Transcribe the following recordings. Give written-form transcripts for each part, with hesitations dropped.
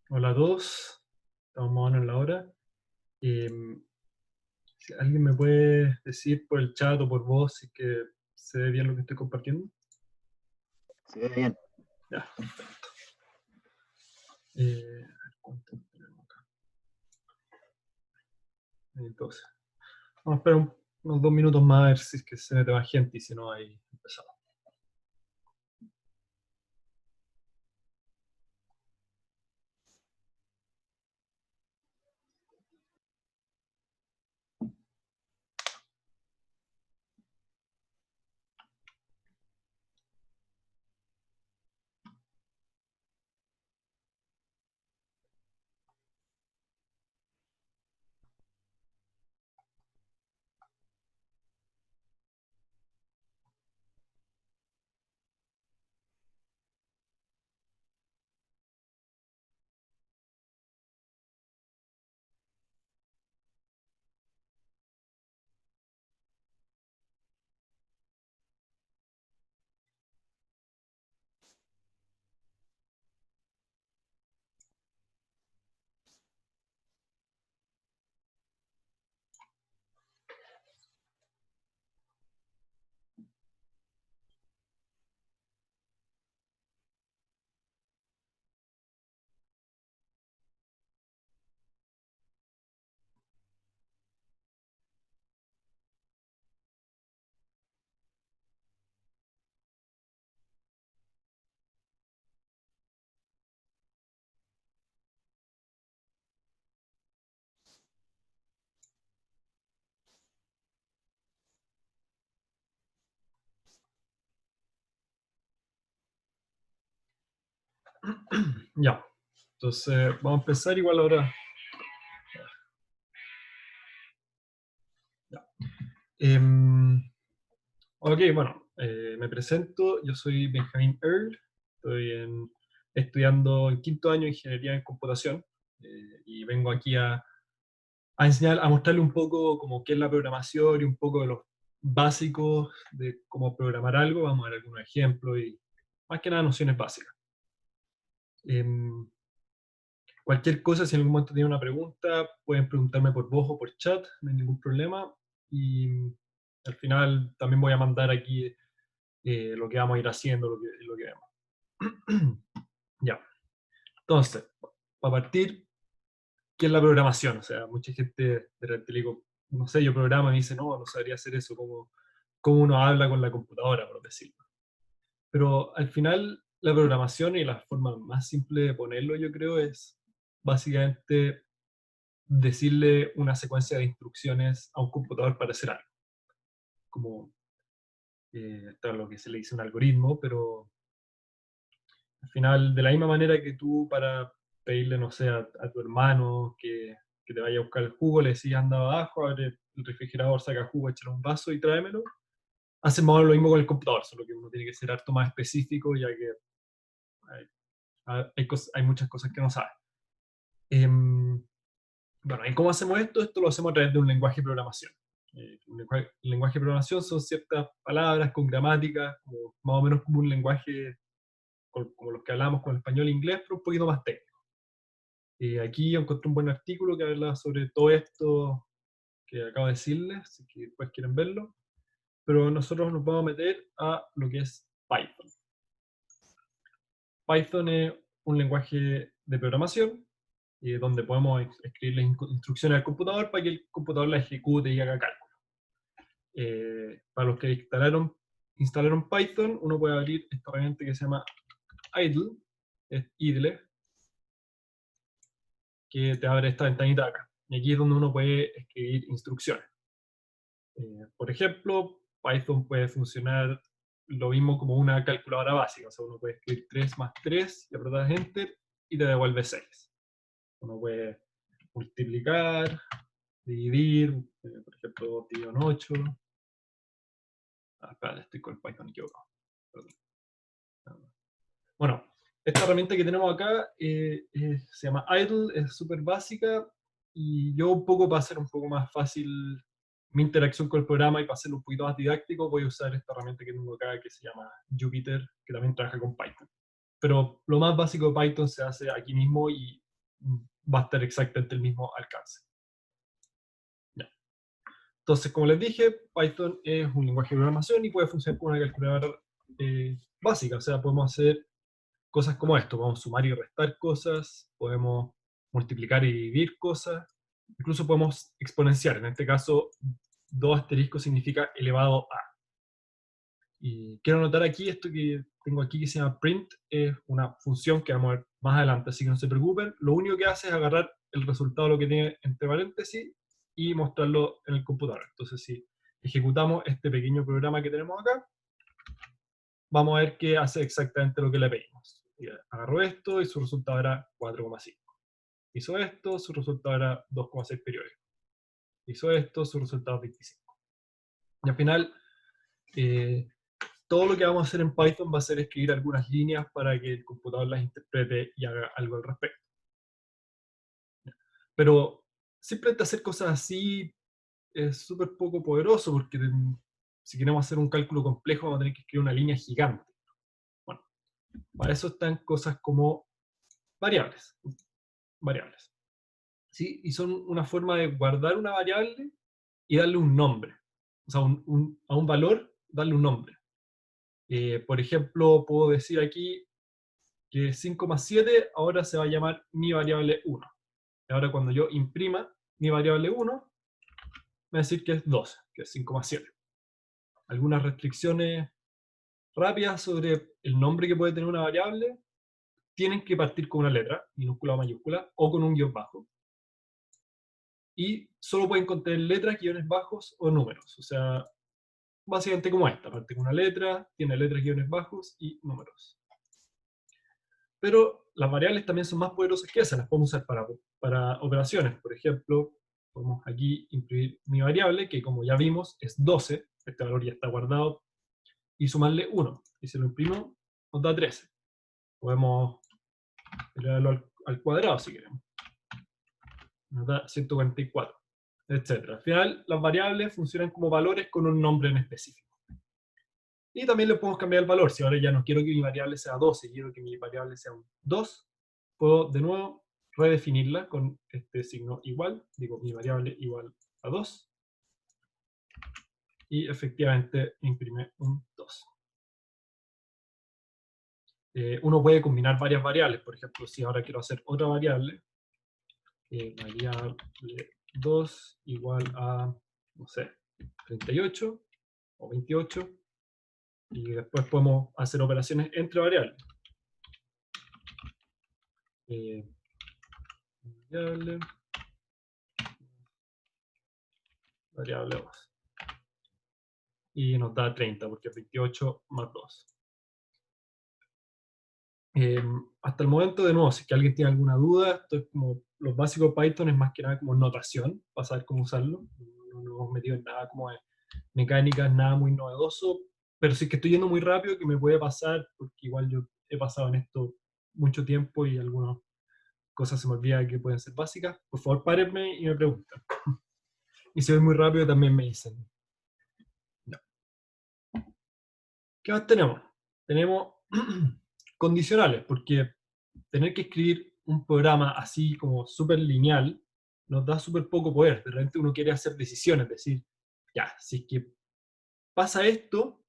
Hola a todos, estamos más o menos en la hora. Em, si alguien me puede decir por el chat o por voz si es que se ve bien lo que estoy compartiendo. Se ve bien. Ya, perfecto. A ver, ¿cuánto tenemos acá? Entonces, vamos a esperar unos 2 minutos más a ver si es que se mete más gente y si no, ahí empezamos. Ya, entonces vamos a empezar igual ahora. Ya. Ok, bueno, me presento, yo soy Benjamín Earl, estudiando en quinto año de Ingeniería en Computación y vengo aquí a enseñar, a mostrarle un poco como qué es la programación y un poco de los básicos de cómo programar algo. Vamos a ver algunos ejemplos y más que nada nociones básicas. Em, Cualquier cosa, si en algún momento tienen una pregunta, pueden preguntarme por voz o por chat, no hay ningún problema. Y al final también voy a mandar aquí lo que vamos a ir haciendo, lo que vemos. Ya, entonces, para partir, ¿qué es la programación? O sea, mucha gente de repente le digo, no sé, yo programo y me dice, no, no sabría hacer eso, cómo uno habla con la computadora, por decirlo. Pero al final, la programación y la forma más simple de ponerlo, yo creo, es básicamente decirle una secuencia de instrucciones a un computador para hacer algo. Como esto es lo que se le dice un algoritmo, pero al final, de la misma manera que tú para pedirle, no sé, a tu hermano que te vaya a buscar el jugo, le decís anda abajo, abre el refrigerador, saca jugo, échale un vaso y tráemelo. Hacen más o menos lo mismo con el computador, solo que uno tiene que ser harto más específico, ya que hay muchas cosas que no sabe. Bueno, ¿y cómo hacemos esto? Esto lo hacemos a través de un lenguaje de programación. El lenguaje de programación son ciertas palabras con gramática, más o menos como un lenguaje como los que hablamos con el español e inglés, pero un poquito más técnico. Aquí encontré un buen artículo que habla sobre todo esto que acabo de decirles, si que después quieren verlo, pero nosotros nos vamos a meter a lo que es Python. Python es un lenguaje de programación donde podemos escribirle instrucciones al computador para que el computador la ejecute y haga cálculo. Para los que instalaron Python, uno puede abrir esta herramienta que se llama idle, es idle, que te abre esta ventanita de acá. Y aquí es donde uno puede escribir instrucciones. Por ejemplo, Python puede funcionar lo mismo como una calculadora básica. O sea, uno puede escribir 3 más 3 y apretar Enter y te devuelve 6. Uno puede multiplicar, dividir, por ejemplo, 2 dividido en 8. Espera, estoy con el Python equivocado. Perdón. Bueno, esta herramienta que tenemos acá se llama Idle, es súper básica y yo un poco para hacer un poco más fácil mi interacción con el programa y para hacerlo un poquito más didáctico voy a usar esta herramienta que tengo acá que se llama Jupyter, que también trabaja con Python. Pero lo más básico de Python se hace aquí mismo y va a estar exactamente el mismo alcance. Ya. Entonces, como les dije, Python es un lenguaje de programación y puede funcionar como una calculadora básica. O sea, podemos hacer cosas como esto, podemos sumar y restar cosas, podemos multiplicar y dividir cosas, incluso podemos exponenciar. En este caso, 2 asteriscos significa elevado a. Y quiero anotar aquí esto que tengo aquí que se llama print, es una función que vamos a ver más adelante, así que no se preocupen. Lo único que hace es agarrar el resultado, lo que tiene entre paréntesis, y mostrarlo en el computador. Entonces, si ejecutamos este pequeño programa que tenemos acá, vamos a ver que hace exactamente lo que le pedimos. Agarró esto y su resultado era 4,5. Hizo esto, su resultado era 2,6 periódico. Hizo esto, su resultado es 25. Y al final, todo lo que vamos a hacer en Python va a ser escribir algunas líneas para que el computador las interprete y haga algo al respecto. Pero simplemente hacer cosas así es súper poco poderoso porque si queremos hacer un cálculo complejo vamos a tener que escribir una línea gigante. Bueno, para eso están cosas como variables. Variables. ¿Sí? Y son una forma de guardar una variable y darle un nombre. O sea, a un valor darle un nombre. Por ejemplo, puedo decir aquí que 5,7 ahora se va a llamar mi variable 1. Ahora cuando yo imprima mi variable 1, va a decir que es 12, que es 5,7. Algunas restricciones rápidas sobre el nombre que puede tener una variable tienen que partir con una letra, minúscula o mayúscula, o con un guión bajo. Y solo pueden contener letras, guiones bajos o números. O sea, básicamente como esta, parte con una letra, tiene letras, guiones bajos y números. Pero las variables también son más poderosas que esas, las podemos usar para operaciones. Por ejemplo, podemos aquí imprimir mi variable, que como ya vimos es 12, este valor ya está guardado, y sumarle 1. Y si lo imprimo, nos da 13. Podemos elevarlo al cuadrado si queremos. Nos da 144, etc. Al final, las variables funcionan como valores con un nombre en específico. Y también le podemos cambiar el valor. Si ahora ya no quiero que mi variable sea 12, quiero que mi variable sea un 2, puedo de nuevo redefinirla con este signo igual. Digo, mi variable igual a 2. Y efectivamente imprime un 2. Uno puede combinar varias variables. Por ejemplo, si ahora quiero hacer otra variable, variable 2 igual a, no sé, 38 o 28. Y después podemos hacer operaciones entre variables. Variable, variable 2. Y nos da 30, porque es 28 más 2. Hasta el momento, de nuevo, si es que alguien tiene alguna duda, esto es como los básicos de Python, es más que nada como notación, para saber cómo usarlo. No nos hemos metido en nada como de mecánicas, nada muy novedoso, pero si es que estoy yendo muy rápido, que me puede pasar, porque igual yo he pasado en esto mucho tiempo y algunas cosas se me olvidan que pueden ser básicas, por favor párenme y me preguntan. Y si voy muy rápido también me dicen. No. ¿Qué más tenemos? Tenemos condicionales, porque tener que escribir un programa así como súper lineal nos da súper poco poder. De repente uno quiere hacer decisiones, decir, ya, si es que pasa esto,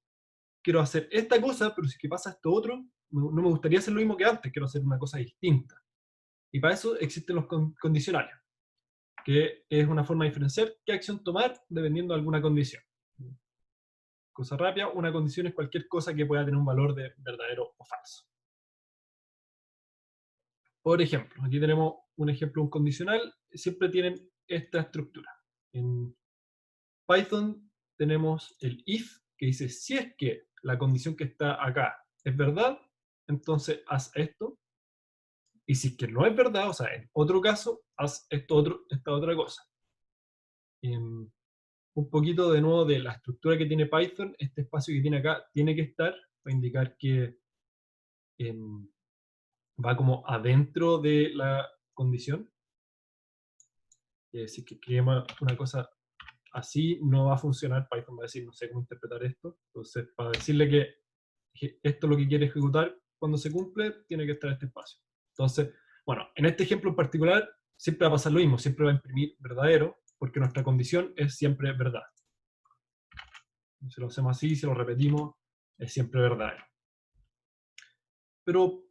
quiero hacer esta cosa, pero si es que pasa esto otro, no me gustaría hacer lo mismo que antes, quiero hacer una cosa distinta. Y para eso existen los condicionales, que es una forma de diferenciar qué acción tomar dependiendo de alguna condición. Cosa rápida, una condición es cualquier cosa que pueda tener un valor de verdadero o falso. Por ejemplo, aquí tenemos un ejemplo, un condicional, siempre tienen esta estructura. En Python tenemos el if, que dice, si es que la condición que está acá es verdad, entonces haz esto. Y si es que no es verdad, o sea, en otro caso, haz esta otra cosa. Un poquito de nuevo de la estructura que tiene Python, este espacio que tiene acá tiene que estar para indicar que va como adentro de la condición. Si escribimos una cosa así, no va a funcionar. Python va a decir, no sé cómo interpretar esto. Entonces, para decirle que esto es lo que quiere ejecutar, cuando se cumple, tiene que estar este espacio. Entonces, Bueno, en este ejemplo en particular, siempre va a pasar lo mismo, siempre va a imprimir verdadero, porque nuestra condición es siempre verdad. Si lo hacemos así, si lo repetimos, es siempre verdadero. Pero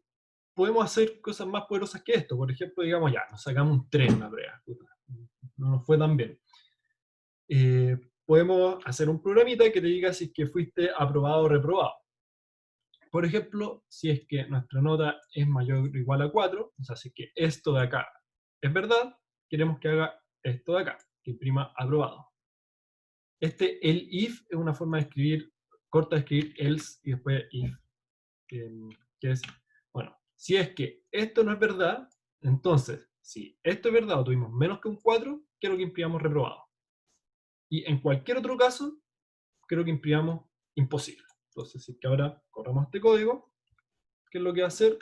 podemos hacer cosas más poderosas que esto. Por ejemplo, digamos, ya, nos sacamos un 3 en la prueba. Puta, no nos fue tan bien. Podemos hacer un programita que te diga si es que fuiste aprobado o reprobado. Por ejemplo, si es que nuestra nota es mayor o igual a 4, o sea, si es que esto de acá es verdad, queremos que haga esto de acá, que imprima aprobado. El if es una forma de escribir, corta de escribir else y después if, que es, bueno, si es que esto no es verdad, entonces, si esto es verdad o tuvimos menos que un 4, quiero que imprimamos reprobado. Y en cualquier otro caso, quiero que imprimamos imposible. Entonces, si es que ahora corramos este código, ¿qué es lo que va a hacer?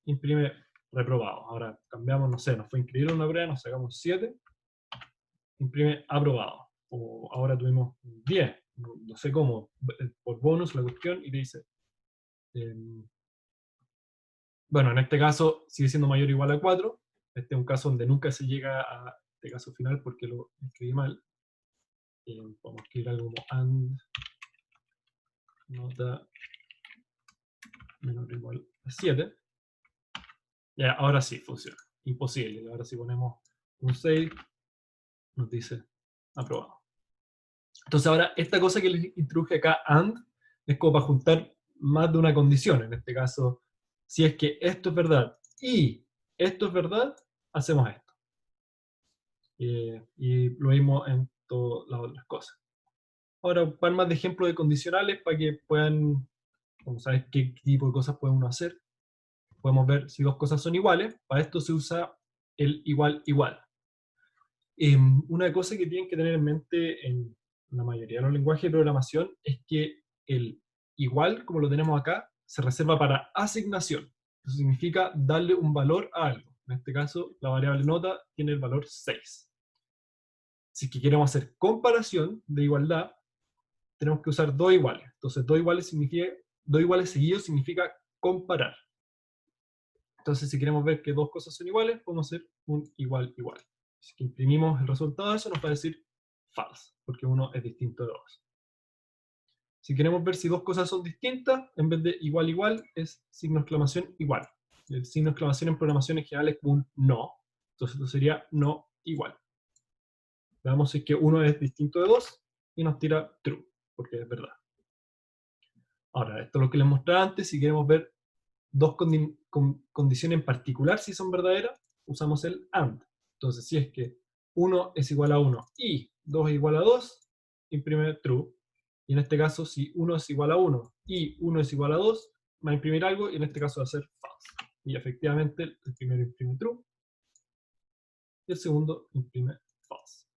Imprime reprobado. Ahora cambiamos, no sé, nos fue increíble una prueba, nos sacamos 7, imprime aprobado. O ahora tuvimos 10, no sé cómo, por bonus la cuestión, y te dice, bueno, en este caso sigue siendo mayor o igual a 4. Este es un caso donde nunca se llega a este caso final porque lo escribí mal. Podemos escribir algo como and nota menor o igual a 7. Ya, ahora sí funciona. Imposible. Ahora si ponemos un 6, nos dice aprobado. Entonces ahora, esta cosa que les introduje acá, and, es como para juntar más de una condición. En este caso, si es que esto es verdad y esto es verdad, hacemos esto. Y lo mismo en todas las otras cosas. Ahora, un par más de ejemplos de condicionales para que puedan, como sabes qué tipo de cosas puede uno hacer. Podemos ver si dos cosas son iguales. Para esto se usa el igual igual. Una cosa que tienen que tener en mente en la mayoría de los lenguajes de programación es que el igual, como lo tenemos acá, se reserva para asignación. Eso significa darle un valor a algo. En este caso, la variable nota tiene el valor 6. Si es que queremos hacer comparación de igualdad, tenemos que usar dos iguales. Entonces, dos iguales seguidos significa comparar. Entonces, si queremos ver que dos cosas son iguales, podemos hacer un igual igual. Si imprimimos el resultado de eso, nos va a decir false, porque uno es distinto de dos. Si queremos ver si dos cosas son distintas, en vez de igual igual, es signo de exclamación igual. El signo de exclamación en programación en general es como un no. Entonces, esto sería no igual. Veamos si es que uno es distinto de dos y nos tira true, porque es verdad. Ahora, esto es lo que les mostraba antes. Si queremos ver dos condiciones en particular si son verdaderas, usamos el AND. Entonces, si es que 1 es igual a 1 y 2 es igual a 2, imprime true. Y en este caso, si 1 es igual a 1 y 1 es igual a 2, va a imprimir algo y en este caso va a ser false. Y efectivamente, el primero imprime true y el segundo imprime false.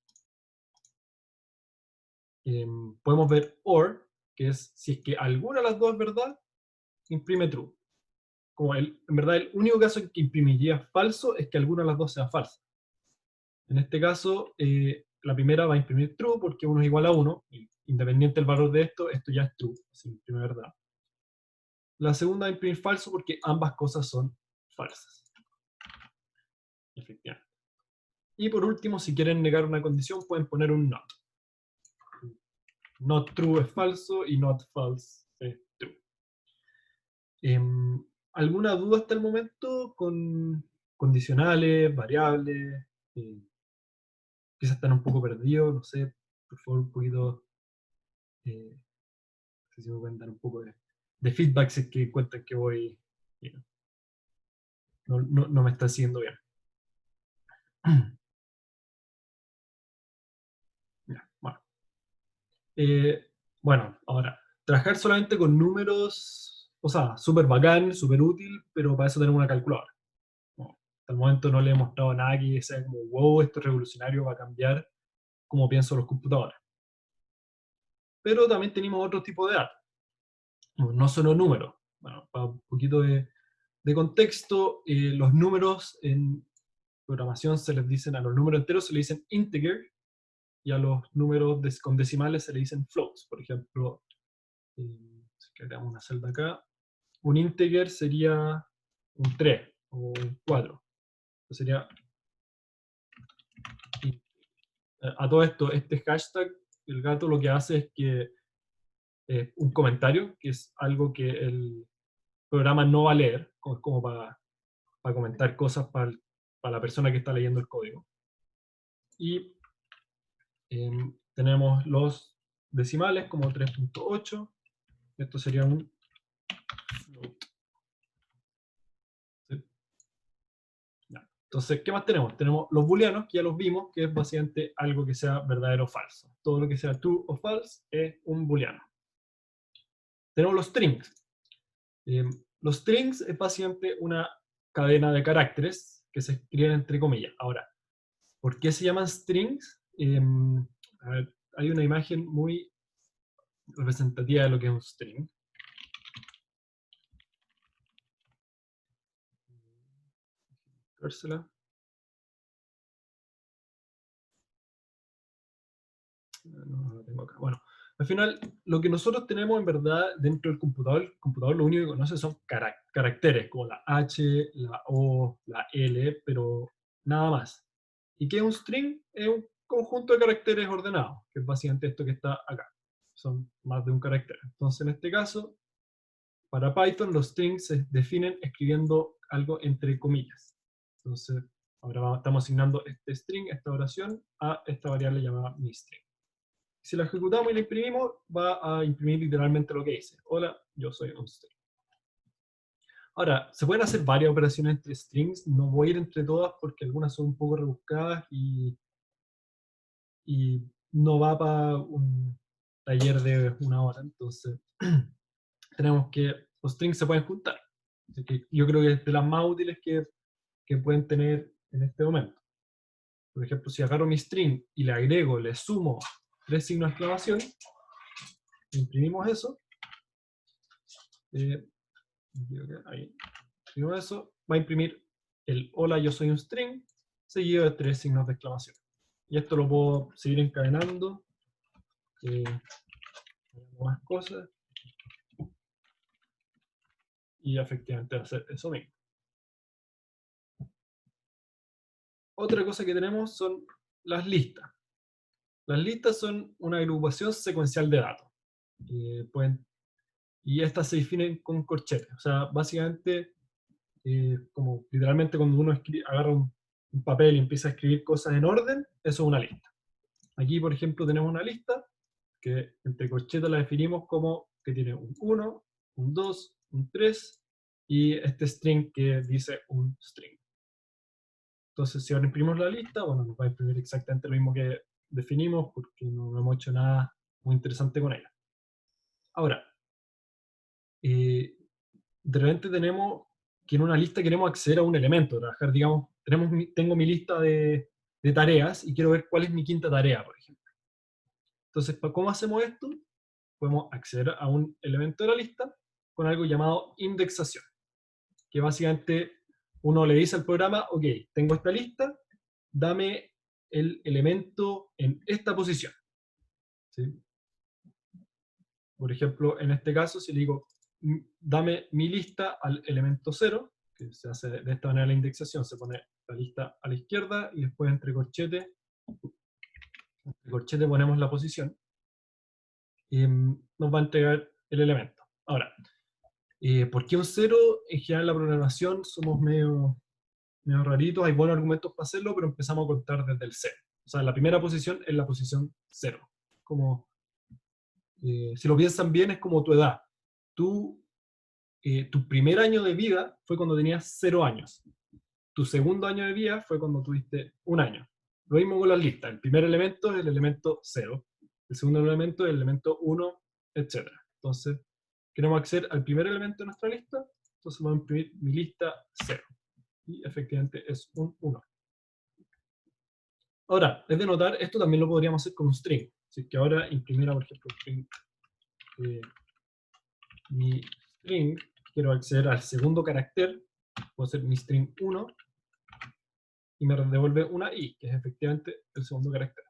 Podemos ver OR, que es si es que alguna de las dos es verdad, imprime true. Como en verdad el único caso en que imprimiría falso es que alguna de las dos sea falsa. En este caso, la primera va a imprimir true porque 1 es igual a 1, independiente del valor de esto, esto ya es true, así imprime verdad. La segunda va a imprimir falso porque ambas cosas son falsas. Efectivamente. Y por último, si quieren negar una condición, pueden poner un not. Not true es falso y not false es true. ¿Alguna duda hasta el momento con condicionales, variables? Quizás están un poco perdidos, no sé, por favor, un poquito, no sé si me pueden dar un poco de feedback si es que encuentran que voy, no me está haciendo bien. Ya, bueno. Bueno, ahora, trabajar solamente con números, o sea, súper bacán, súper útil, pero para eso tenemos una calculadora. Bueno, hasta el momento no le he mostrado a nadie que sea como, wow, esto es revolucionario, va a cambiar cómo pienso los computadores. Pero también tenemos otro tipo de datos, no solo números. Bueno, para un poquito de contexto, los números en programación se les dicen, a los números enteros se le dicen integer, y a los números con decimales se le dicen floats. Por ejemplo, si creamos una celda acá, un integer sería un 3, o un 4. Entonces sería, a todo esto, este hashtag, el gato lo que hace es que un comentario, que es algo que el programa no va a leer, como para comentar cosas para la persona que está leyendo el código. Y tenemos los decimales como 3.8. Esto sería un float. ¿Sí? Entonces, ¿qué más tenemos? Tenemos los booleanos, que ya los vimos, que es básicamente algo que sea verdadero o falso. Todo lo que sea true o false es un booleano. Tenemos los strings. Los strings es básicamente una cadena de caracteres que se escriben entre comillas. Ahora, ¿por qué se llaman strings? A ver, hay una imagen muy representativa de lo que es un string. Vérsela. No la tengo acá. Bueno, al final, lo que nosotros tenemos en verdad dentro del computador, el computador lo único que conoce son caracteres, como la H, la O, la L, pero nada más. ¿Y qué es un string? Es un conjunto de caracteres ordenados, que es básicamente esto que está acá. Son más de un carácter. Entonces, en este caso, para Python, los strings se definen escribiendo algo entre comillas. Entonces, ahora estamos asignando este string, esta oración, a esta variable llamada miString. Si la ejecutamos y la imprimimos, va a imprimir literalmente lo que dice. Hola, yo soy un string. Ahora, se pueden hacer varias operaciones entre strings. No voy a ir entre todas porque algunas son un poco rebuscadas y no va para un taller de una hora. Entonces, tenemos que los strings se pueden juntar. Así que yo creo que es de las más útiles que pueden tener en este momento. Por ejemplo, si agarro mi string y le agrego, le sumo 3 signos de exclamación, imprimimos eso, ahí, imprimimos eso, va a imprimir el hola, yo soy un string, seguido de 3 signos de exclamación. Y esto lo puedo seguir encadenando, más cosas, y efectivamente hacer eso mismo. Otra cosa que tenemos son las listas. Las listas son una agrupación secuencial de datos. Y estas se definen con corchetes. O sea, básicamente, como literalmente cuando uno agarra un papel y empieza a escribir cosas en orden, eso es una lista. Aquí, por ejemplo, tenemos una lista que entre corchetes la definimos como que tiene un 1, un 2, un 3 y este string que dice un string. Entonces, si ahora imprimimos la lista, bueno, nos va a imprimir exactamente lo mismo que definimos porque no hemos hecho nada muy interesante con ella. Ahora, de repente tenemos que en una lista queremos acceder a un elemento, trabajar, digamos, tengo mi lista de tareas y quiero ver cuál es mi quinta tarea, por ejemplo. Entonces, ¿cómo hacemos esto? Podemos acceder a un elemento de la lista con algo llamado indexación, que básicamente uno le dice al programa, ok, tengo esta lista, dame el elemento en esta posición. ¿Sí? Por ejemplo, en este caso, si le digo, dame mi lista al elemento 0, que se hace de esta manera la indexación, se pone la lista a la izquierda y después entre corchetes ponemos la posición, y nos va a entregar el elemento. Ahora, ¿por qué un 0? En general en la programación somos medio raritos, hay buenos argumentos para hacerlo, pero empezamos a contar desde el 0. O sea, la primera posición es la posición 0. Como, si lo piensan bien, es como tu edad. Tu primer año de vida fue cuando tenías 0 años. Tu segundo año de vida fue cuando tuviste 1 año. Lo mismo con las listas. El primer elemento es el elemento 0. El segundo elemento es el elemento 1, etc. Entonces, queremos acceder al primer elemento de nuestra lista, entonces vamos a imprimir mi lista 0. Y efectivamente es un 1. Ahora, es de notar, esto también lo podríamos hacer con un string. Así que ahora imprimiera, por ejemplo, string, mi string, quiero acceder al segundo carácter, puedo hacer mi string 1, y me devuelve una i, que es efectivamente el segundo carácter.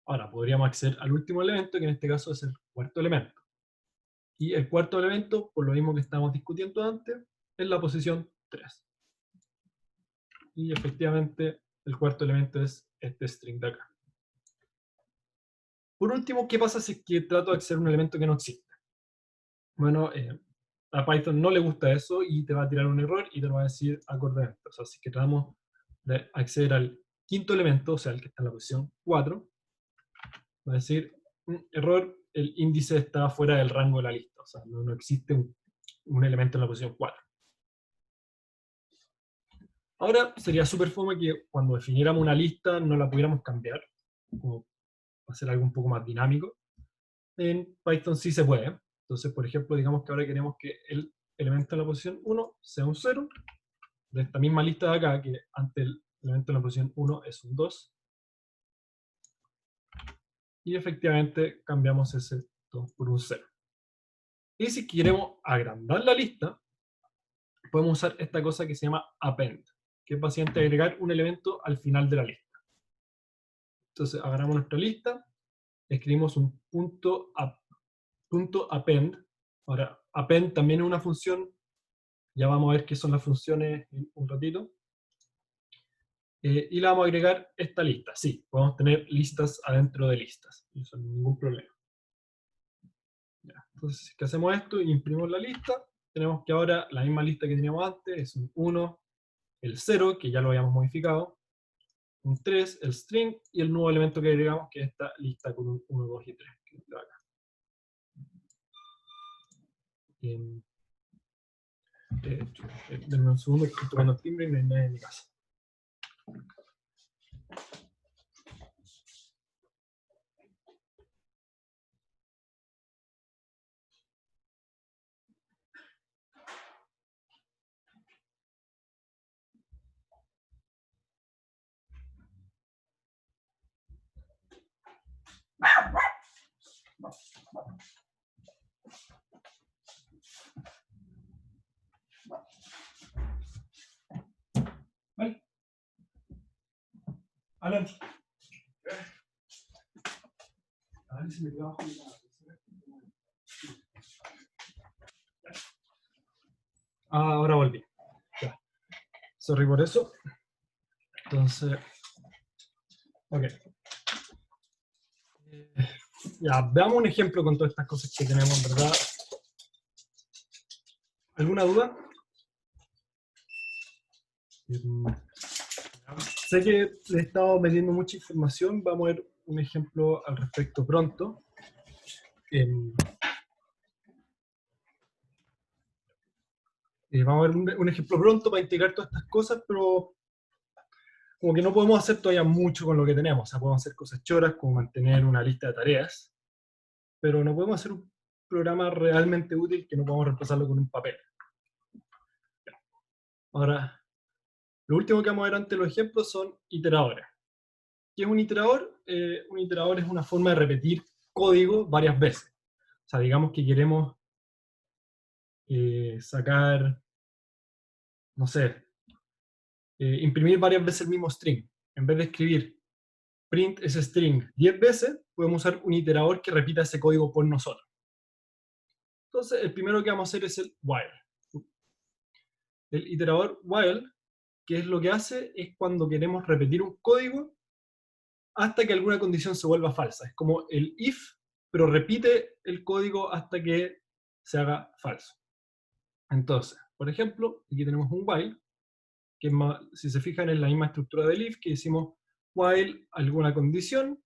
Ahora, podríamos acceder al último elemento, que en este caso es el cuarto elemento. Y el cuarto elemento, por lo mismo que estábamos discutiendo antes, es la posición 3. Y efectivamente el cuarto elemento es este string de acá. Por último, ¿qué pasa si es que trato de acceder a un elemento que no existe? Bueno, a Python no le gusta eso y te va a tirar un error y te lo va a decir acordemente. O sea, si que tratamos de acceder al quinto elemento, o sea, el que está en la posición 4, va a decir, error, el índice está fuera del rango de la lista. O sea, no existe un elemento en la posición 4. Ahora, sería súper fome que cuando definiéramos una lista no la pudiéramos cambiar, como hacer algo un poco más dinámico. En Python sí se puede. Entonces, por ejemplo, digamos que ahora queremos que el elemento en la posición 1 sea un 0, de esta misma lista de acá, que ante el elemento en la posición 1 es un 2, y efectivamente cambiamos ese 2 por un 0. Y si queremos agrandar la lista, podemos usar esta cosa que se llama append, que es básicamente agregar un elemento al final de la lista. Entonces agarramos nuestra lista, escribimos un punto append. Ahora, append también es una función, ya vamos a ver qué son las funciones en un ratito. Y le vamos a agregar esta lista. Sí, podemos tener listas adentro de listas, no hay ningún problema. Ya, entonces, ¿qué hacemos esto? Imprimimos la lista. Tenemos que ahora la misma lista que teníamos antes, es un 1, el 0, que ya lo habíamos modificado, un 3, el string, y el nuevo elemento que agregamos, que es esta lista con un 1, 2 y 3, que es de acá. Denme un segundo, que estoy tocando el timbre y no hay nadie en mi casa. ¿Vale? Alan. A ver si me trabajo. Ahora volví. Ya. Sorry por eso. Entonces, ok. Ya, veamos un ejemplo con todas estas cosas que tenemos, ¿verdad? ¿Alguna duda? Sé que le he estado metiendo mucha información, vamos a ver un ejemplo al respecto pronto. Vamos a ver un ejemplo pronto para integrar todas estas cosas, pero como que no podemos hacer todavía mucho con lo que tenemos. O sea, podemos hacer cosas choras como mantener una lista de tareas, pero no podemos hacer un programa realmente útil que no podamos reemplazarlo con un papel. Ahora, lo último que vamos a ver ante los ejemplos son iteradores. ¿Qué es un iterador? Un iterador es una forma de repetir código varias veces. O sea, digamos que queremos sacar, no sé, imprimir varias veces el mismo string. En vez de escribir print ese string 10 veces, podemos usar un iterador que repita ese código por nosotros. Entonces, el primero que vamos a hacer es el while. El iterador while, que es lo que hace, es cuando queremos repetir un código hasta que alguna condición se vuelva falsa. Es como el if, pero repite el código hasta que se haga falso. Entonces, por ejemplo, aquí tenemos un while, que si se fijan es la misma estructura del if, que decimos while alguna condición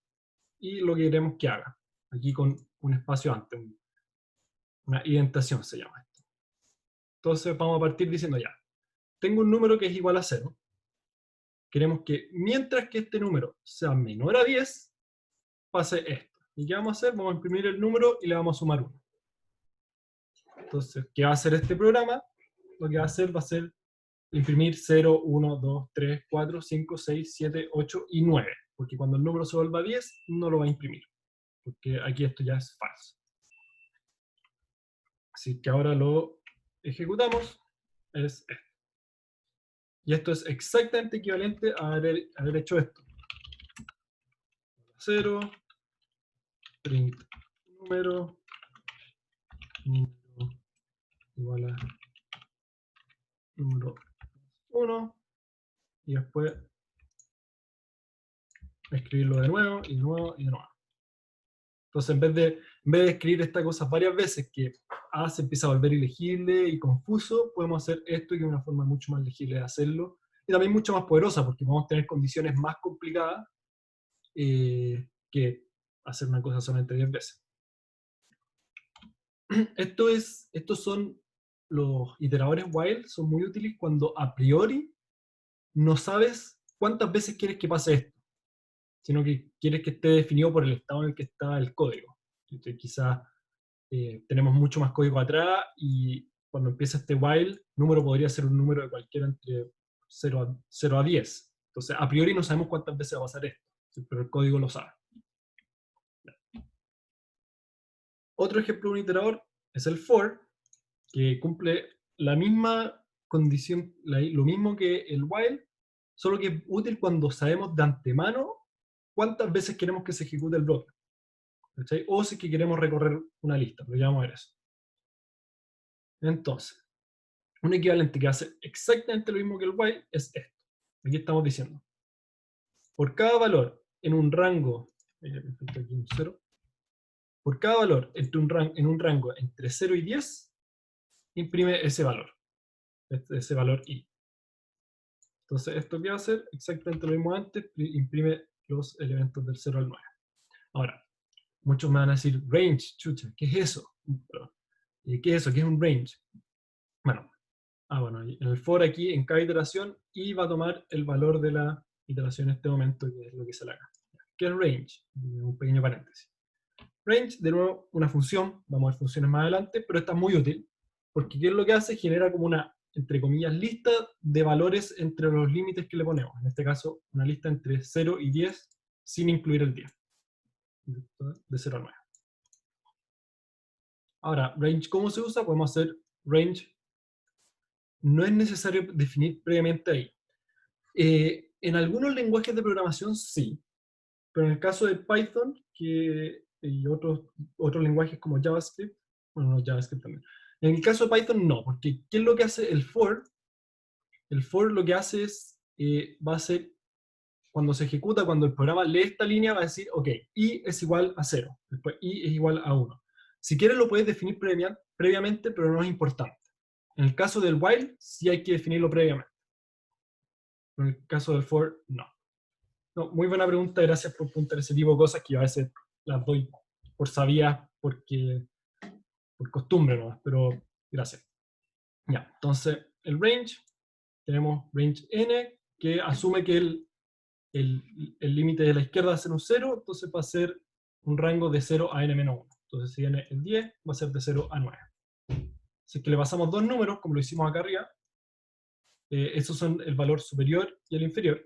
y lo que queremos que haga. Aquí con un espacio antes, una indentación se llama esto. Entonces vamos a partir diciendo ya, tengo un número que es igual a 0. Queremos que mientras que este número sea menor a 10, pase esto. ¿Y qué vamos a hacer? Vamos a imprimir el número y le vamos a sumar 1. Entonces, ¿qué va a hacer este programa? Lo que va a hacer imprimir 0, 1, 2, 3, 4, 5, 6, 7, 8 y 9. Porque cuando el número se vuelva a 10, no lo va a imprimir. Porque aquí esto ya es falso. Así que ahora lo ejecutamos. Es esto. Y esto es exactamente equivalente a haber hecho esto. 0, print número igual a número 1, y después escribirlo de nuevo, y de nuevo, y de nuevo. Entonces, en vez de escribir estas cosas varias veces, que se empieza a volver ilegible y confuso, podemos hacer esto, que es una forma mucho más legible de hacerlo, y también mucho más poderosa, porque podemos tener condiciones más complicadas que hacer una cosa solamente 10 veces. Estos son los iteradores while, son muy útiles cuando a priori no sabes cuántas veces quieres que pase esto, sino que quieres que esté definido por el estado en el que está el código. Entonces, quizás tenemos mucho más código atrás y cuando empieza este while, número podría ser un número de cualquiera entre 0 a 10. Entonces, a priori no sabemos cuántas veces va a pasar esto, pero el código lo sabe. Otro ejemplo de un iterador es el for, que cumple la misma condición, lo mismo que el while, solo que es útil cuando sabemos de antemano cuántas veces queremos que se ejecute el bloque. ¿Cachai? O si es que queremos recorrer una lista, pero ya vamos a ver eso. Entonces, un equivalente que hace exactamente lo mismo que el while es esto. Aquí estamos diciendo, por cada valor en un rango, aquí un 0, por cada valor en un rango entre 0 y 10, imprime ese valor i. Entonces, ¿esto qué va a hacer? Exactamente lo mismo antes, imprime los elementos del 0 al 9. Ahora, muchos me van a decir, range, chucha, ¿qué es eso? ¿Qué es eso? ¿Qué es un range? Bueno, en el for aquí, en cada iteración, y va a tomar el valor de la iteración en este momento, que es lo que se le haga. ¿Qué es range? Un pequeño paréntesis. Range, de nuevo, una función, vamos a ver funciones más adelante, pero está muy útil, porque ¿qué es lo que hace? Genera como una, entre comillas, lista de valores entre los límites que le ponemos. En este caso, una lista entre 0 y 10, sin incluir el 10. De 0 a 9. Ahora, range, ¿cómo se usa? Podemos hacer range. No es necesario definir previamente ahí. En algunos lenguajes de programación sí, pero en el caso de Python y otros lenguajes como JavaScript, bueno, no JavaScript también. En el caso de Python no, porque ¿qué es lo que hace el for? El for lo que hace es, va a ser, cuando se ejecuta, cuando el programa lee esta línea, va a decir, ok, i es igual a 0, después i es igual a 1. Si quieres lo puedes definir previamente, pero no es importante. En el caso del while, sí hay que definirlo previamente. En el caso del for, no. No, muy buena pregunta, gracias por preguntar ese tipo de cosas que yo a veces las doy por sabidas, por costumbre nomás, pero gracias. Ya, entonces el range, tenemos range n, que asume que el límite de la izquierda va a ser un 0, entonces va a ser un rango de 0 a n-1. Entonces si n es 10, va a ser de 0 a 9. Si es que le pasamos dos números, como lo hicimos acá arriba, esos son el valor superior y el inferior.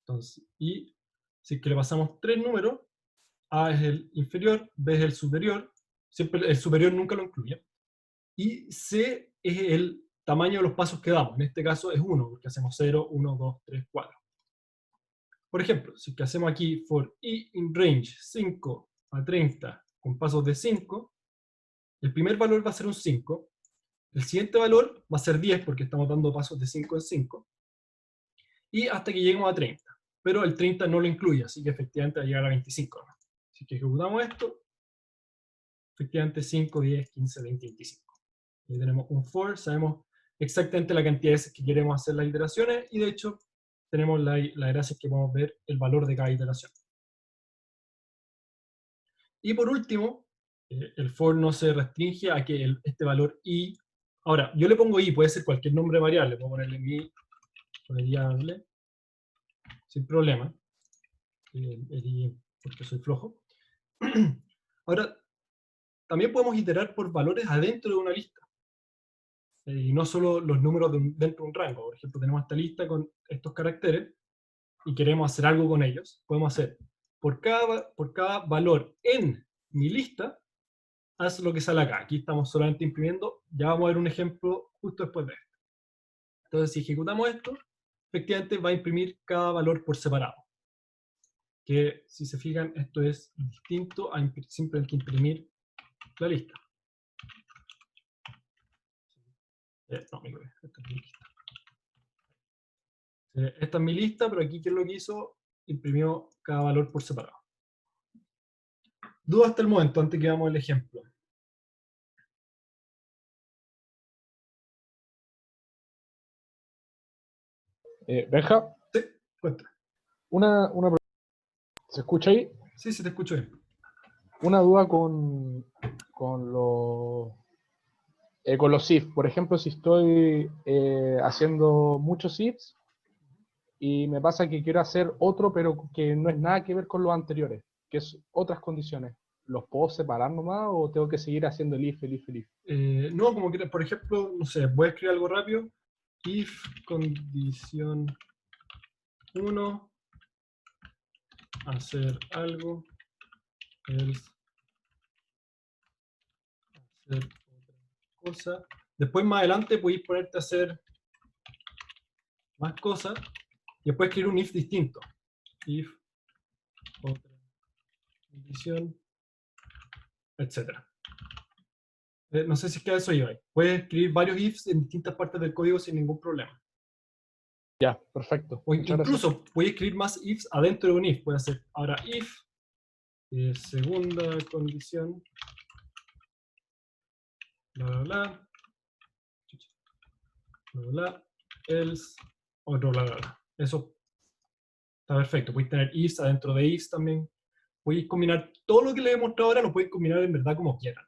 Entonces, y si es que le pasamos tres números, A es el inferior, B es el superior, siempre el superior nunca lo incluye, y C es el tamaño de los pasos que damos, en este caso es 1, porque hacemos 0, 1, 2, 3, 4. Por ejemplo, si que hacemos aquí for i in range 5 a 30 con pasos de 5, el primer valor va a ser un 5, el siguiente valor va a ser 10 porque estamos dando pasos de 5 en 5, y hasta que lleguemos a 30. Pero el 30 no lo incluye, así que efectivamente va a llegar a 25. Así que ejecutamos esto, efectivamente 5, 10, 15, 20, 25. Ahí tenemos un for, sabemos exactamente la cantidad de veces que queremos hacer las iteraciones, y de hecho tenemos la gracia que podemos ver el valor de cada iteración. Y por último, el for no se restringe a que este valor i, ahora, yo le pongo i, puede ser cualquier nombre variable, puedo ponerle mi variable, sin problema, el i porque soy flojo. Ahora, también podemos iterar por valores adentro de una lista, y no solo los números dentro de un rango. Por ejemplo, tenemos esta lista con estos caracteres, y queremos hacer algo con ellos, podemos hacer, por cada valor en mi lista, haz lo que sale acá. Aquí estamos solamente imprimiendo, ya vamos a ver un ejemplo justo después de esto. Entonces, si ejecutamos esto, efectivamente va a imprimir cada valor por separado. Que, si se fijan, esto es distinto a simplemente imprimir la lista. No, me equivoqué. Esta es mi lista. Esta es mi lista, pero aquí, ¿qué es lo que hizo? Imprimió cada valor por separado. Duda hasta el momento, antes que veamos el ejemplo. Benja, Sí, cuenta. una pregunta. ¿Se escucha ahí? Sí, sí, te escucho bien. Una duda con los ifs. Por ejemplo, si estoy haciendo muchos ifs y me pasa que quiero hacer otro, pero que no es nada que ver con los anteriores, que es otras condiciones. ¿Los puedo separar nomás o tengo que seguir haciendo el if, el if, el if? No, como que, por ejemplo, no sé, voy a escribir algo rápido. If condición 1, hacer algo, else hacer otra cosa. Después, más adelante, podéis ponerte a hacer más cosas y después escribir un if distinto. If, otra condición, etc. No sé si es que a eso iba. Puedes escribir varios ifs en distintas partes del código sin ningún problema. Ya, perfecto. O Muchas gracias. incluso puedes escribir más ifs adentro de un if. Puedes hacer ahora if, segunda condición, bla, bla, bla, bla, bla, else, otro bla, bla, bla. Eso está perfecto. Puedes tener ifs adentro de ifs también. Puedes combinar todo lo que les he mostrado ahora, lo puedes combinar en verdad como quieran.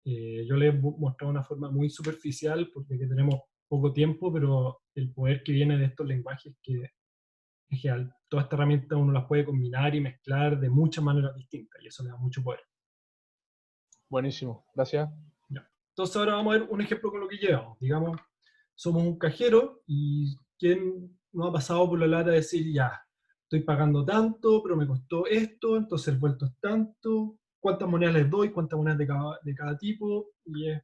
Yo les he mostrado de una forma muy superficial porque tenemos poco tiempo, pero el poder que viene de estos lenguajes que en general toda esta herramienta uno las puede combinar y mezclar de muchas maneras distintas y eso le da mucho poder. Buenísimo. Gracias. Ya. Entonces ahora vamos a ver un ejemplo con lo que llevamos. Digamos, somos un cajero y ¿quién nos ha pasado por la lata de decir, ya, estoy pagando tanto, pero me costó esto, entonces el vuelto es tanto, cuántas monedas les doy, cuántas monedas de cada tipo, y es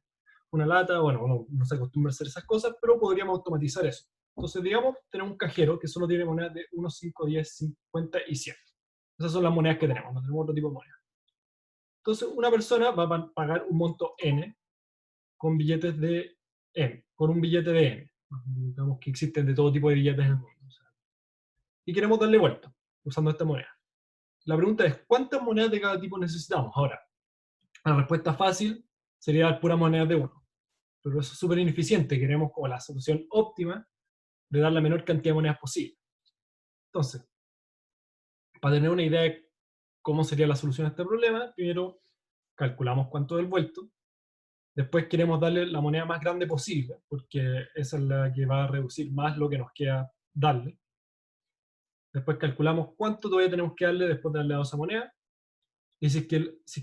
una lata, bueno, uno no se acostumbra a hacer esas cosas, pero podríamos automatizar eso. Entonces, digamos, tenemos un cajero que solo tiene monedas de 1, 5, 10, 50 y 100. Esas son las monedas que tenemos, no tenemos otro tipo de monedas. Entonces, una persona va a pagar un monto N con billetes de N, con un billete de N. Digamos que existen de todo tipo de billetes en el mundo. O sea, y queremos darle vuelta usando esta moneda. La pregunta es, ¿cuántas monedas de cada tipo necesitamos? Ahora, la respuesta fácil sería dar puras monedas de uno. Pero eso es súper ineficiente. Queremos como la solución óptima de dar la menor cantidad de monedas posible. Entonces, para tener una idea de cómo sería la solución a este problema, primero calculamos cuánto es el vuelto. Después queremos darle la moneda más grande posible, porque esa es la que va a reducir más lo que nos queda darle. Después calculamos cuánto todavía tenemos que darle después de darle a esa moneda. Y si es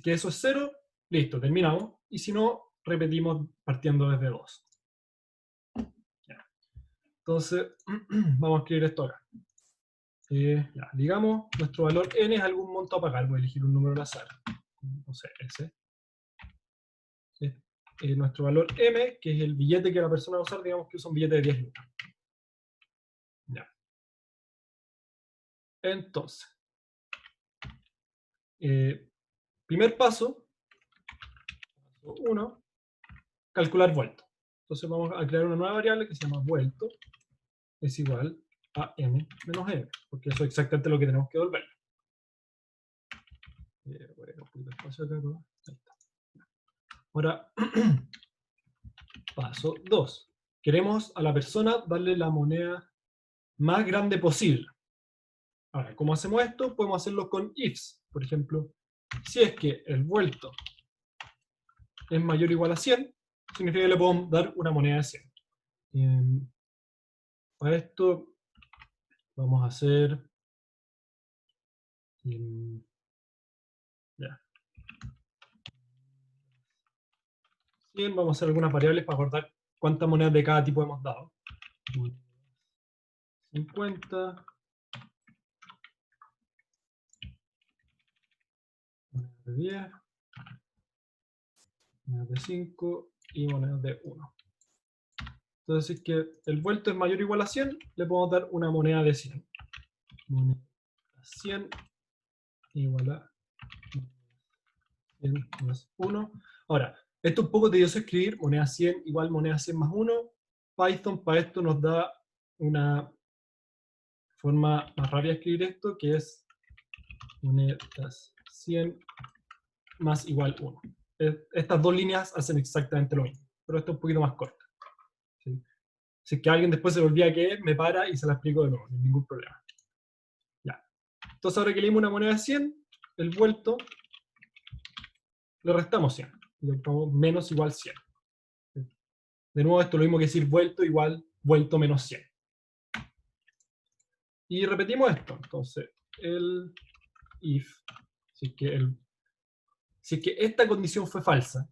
que eso es 0, listo, terminamos. Y si no, repetimos partiendo desde 2. Entonces, vamos a escribir esto acá. Digamos, nuestro valor n es algún monto a pagar. Voy a elegir un número al azar. No sé, ese. Nuestro valor m, que es el billete que la persona va a usar, digamos que es un billete de 10 lucas. Ya. Entonces, primer paso, paso 1, calcular vuelto. Entonces vamos a crear una nueva variable que se llama vuelto, es igual a n menos m, porque eso es exactamente lo que tenemos que devolver. Voy a ir un poquito espacio acá, ¿no? Ahí está. Ahora, paso 2. Queremos a la persona darle la moneda más grande posible. Ahora, ¿cómo hacemos esto? Podemos hacerlo con ifs. Por ejemplo, si es que el vuelto es mayor o igual a 100, significa que le podemos dar una moneda de 100. Para esto vamos a hacer... ya. 100, vamos a hacer algunas variables para acordar cuántas monedas de cada tipo hemos dado. 50, monedas de 10, monedas de 5 y monedas de 1. Entonces, si es que el vuelto es mayor o igual a 100, le podemos dar una moneda de 100. Moneda 100 igual a 100 más 1. Ahora, esto es un poco tedioso escribir, moneda 100 igual moneda 100 más 1. Python para esto nos da una forma más rápida de escribir esto, que es monedas 100 más igual 1. Estas dos líneas hacen exactamente lo mismo, pero esto es un poquito más corto. ¿Sí? Si es que alguien después se le olvida qué es, me para y se la explico de nuevo, sin ningún problema. Ya. Entonces ahora que leímos una moneda de 100, el vuelto, le restamos 100. Le ponemos menos igual 100. De nuevo, esto es lo mismo que decir vuelto igual vuelto menos 100. Y repetimos esto. Entonces, el if, si es que esta condición fue falsa,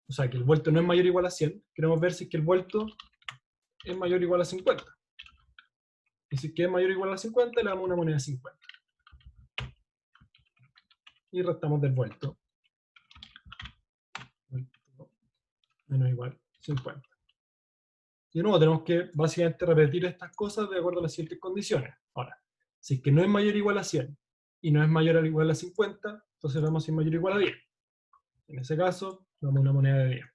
o sea, que el vuelto no es mayor o igual a 100, queremos ver si es que el vuelto es mayor o igual a 50. Y si es que es mayor o igual a 50, le damos una moneda de 50. Y restamos del vuelto. Menos igual 50. Y de nuevo tenemos que básicamente repetir estas cosas de acuerdo a las siguientes condiciones. Ahora, si es que no es mayor o igual a 100 y no es mayor o igual a 50, entonces vamos si es mayor o igual a 10. En ese caso, damos una moneda de 10.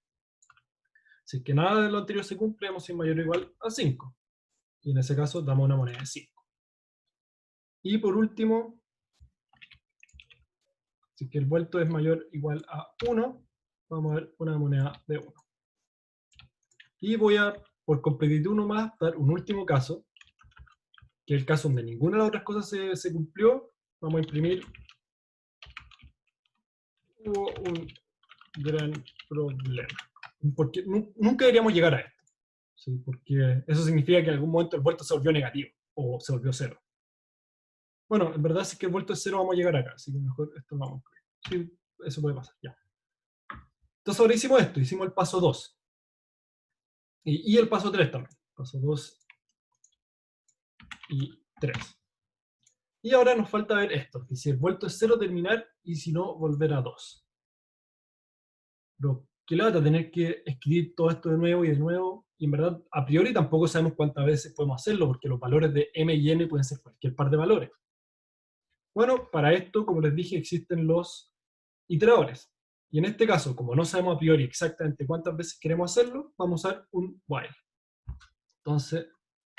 Si es que nada de lo anterior se cumple, damos si es mayor o igual a 5. Y en ese caso, damos una moneda de 5. Y por último, si es que el vuelto es mayor o igual a 1, vamos a ver una moneda de 1. Y voy a, por completitud nomás, dar un último caso, que es el caso donde ninguna de las otras cosas se cumplió. Vamos a imprimir. Hubo un gran problema. Porque nunca deberíamos llegar a esto. ¿Sí? Porque eso significa que en algún momento el vuelto se volvió negativo o se volvió 0. Bueno, en verdad si es que el vuelto es 0 vamos a llegar acá, así que mejor esto lo vamos a incluir. Sí, eso puede pasar, ya. Entonces ahora hicimos esto, hicimos el paso 2. Y el paso 3 también. Paso 2 y 3. Y ahora nos falta ver esto, que si el vuelto es 0 terminar y si no volver a 2. Pero qué lata tener que escribir todo esto de nuevo y de nuevo, y en verdad a priori tampoco sabemos cuántas veces podemos hacerlo, porque los valores de m y n pueden ser cualquier par de valores. Bueno, para esto, como les dije, existen los iteradores. Y en este caso, como no sabemos a priori exactamente cuántas veces queremos hacerlo, vamos a usar un while. Entonces,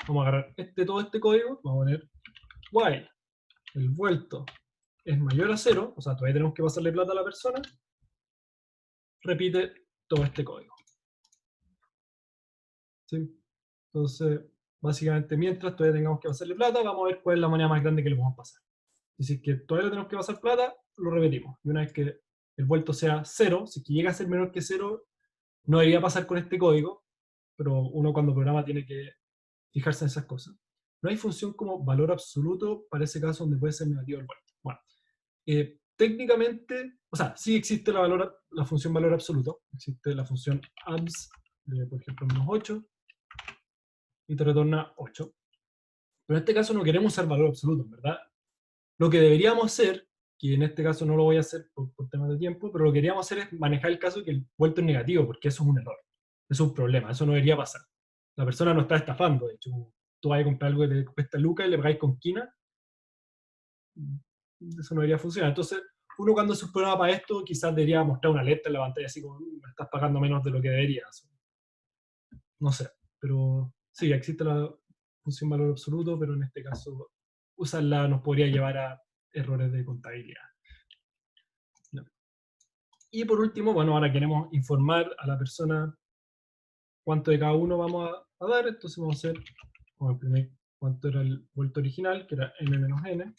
vamos a agarrar todo este código, vamos a poner while. El vuelto es mayor a 0, o sea, todavía tenemos que pasarle plata a la persona, repite todo este código. ¿Sí? Entonces, básicamente, mientras todavía tengamos que pasarle plata, vamos a ver cuál es la moneda más grande que le podemos pasar. Es decir, que todavía le tenemos que pasar plata, lo repetimos. Y una vez que el vuelto sea 0, si es que llega a ser menor que 0, no debería pasar con este código, pero uno cuando programa tiene que fijarse en esas cosas. No hay función como valor absoluto para ese caso donde puede ser negativo el vuelto. Bueno, técnicamente, o sea, sí existe la función valor absoluto, existe la función abs, por ejemplo, menos 8, y te retorna 8. Pero en este caso no queremos usar valor absoluto, ¿verdad? Lo que deberíamos hacer, que en este caso no lo voy a hacer por temas de tiempo, pero lo que queríamos hacer es manejar el caso de que el vuelto es negativo, porque eso es un error. Eso es un problema, eso no debería pasar. La persona no está estafando, de hecho, tú vas a comprar algo que te cuesta lucas y le pagáis con quina, eso no debería funcionar. Entonces, uno cuando hace un programa para esto, quizás debería mostrar una alerta en la pantalla, así como, me estás pagando menos de lo que deberías. No sé, pero sí, existe la función valor absoluto, pero en este caso, usarla nos podría llevar a errores de contabilidad. No. Y por último, bueno, ahora queremos informar a la persona cuánto de cada uno vamos a dar, entonces vamos a hacer, vamos a imprimir cuánto era el vuelto original, que era m menos n.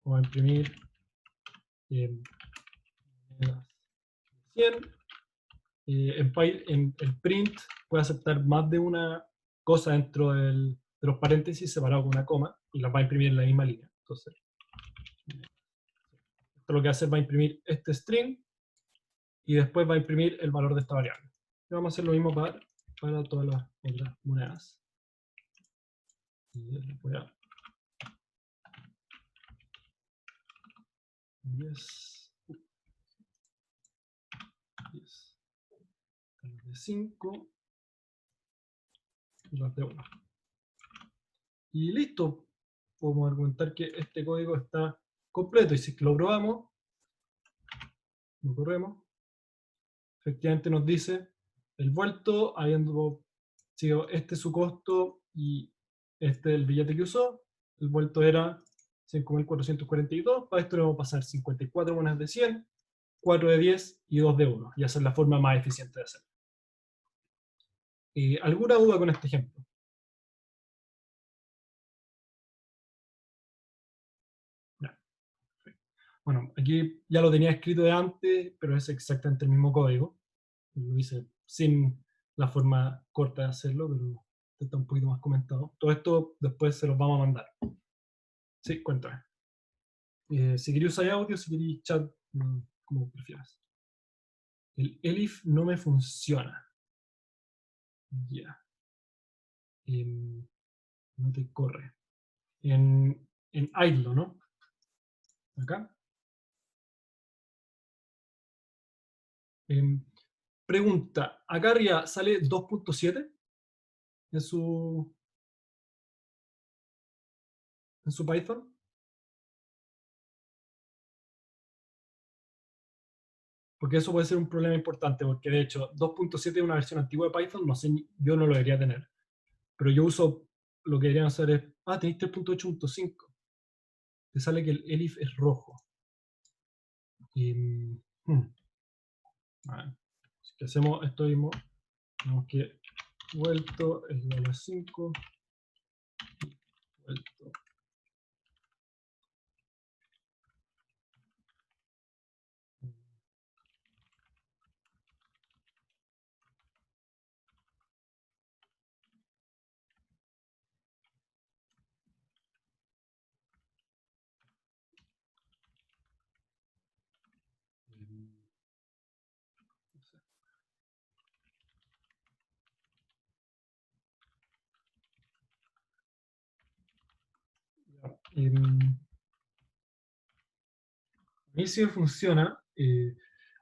Vamos a imprimir 100. En el print puede aceptar más de una cosa dentro de los paréntesis separado con una coma, y las va a imprimir en la misma línea. Entonces, esto lo que hace es va a imprimir este string, y después va a imprimir el valor de esta variable. Y vamos a hacer lo mismo para todas las otras monedas. Y voy a 10, las de 5 y las de 1. Y listo. Podemos argumentar que este código está completo, y si lo probamos, lo corremos, efectivamente nos dice el vuelto, habiendo sido este su costo y este es el billete que usó, el vuelto era 5.442, para esto le vamos a pasar 54 monedas de 100, 4 de 10 y 2 de 1, y esa es la forma más eficiente de hacerlo. ¿Alguna duda con este ejemplo? Ya. Bueno, aquí ya lo tenía escrito de antes, pero es exactamente el mismo código. Lo hice sin la forma corta de hacerlo, pero está un poquito más comentado. Todo esto después se los vamos a mandar. Sí, cuéntame. Si queréis usar audio, si queréis chat, como prefieras. El elif no me funciona. Ya. No te corre. En idle, ¿no? Acá. Pregunta, acá arriba sale 2.7 en su Python. Porque eso puede ser un problema importante, porque de hecho 2.7 es una versión antigua de Python, no sé, yo no lo debería tener. Pero yo uso, lo que deberían hacer es, tenéis 3.8.5. Te sale que el elif es rojo. A ver, si hacemos esto mismo, tenemos que vuelto es igual a 5, vuelto. A mí sí me funciona.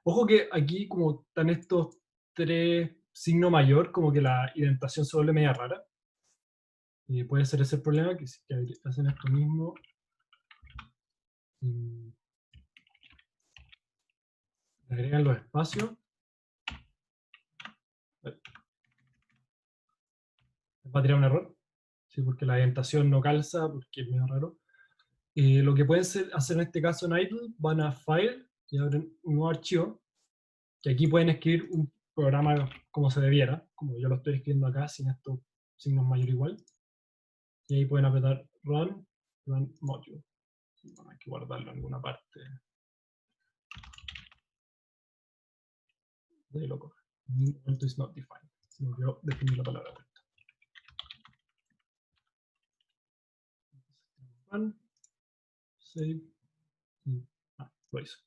Ojo que aquí como están estos tres signos mayor, como que la indentación se vuelve media rara. Puede ser ese el problema, que si que hacen esto mismo. Agregan los espacios. Va a tirar un error. Sí, porque la indentación no calza, porque es medio raro. Lo que pueden hacer en este caso en idle, van a File y abren un nuevo archivo, que aquí pueden escribir un programa como se debiera, como yo lo estoy escribiendo acá, sin estos signos mayor igual. Y ahí pueden apretar Run Module. Bueno, hay que guardarlo en alguna parte. De ahí lo coge. Vuelto is not defined. Se me olvidó definir la palabra vuelta. Run, save, y lo hizo.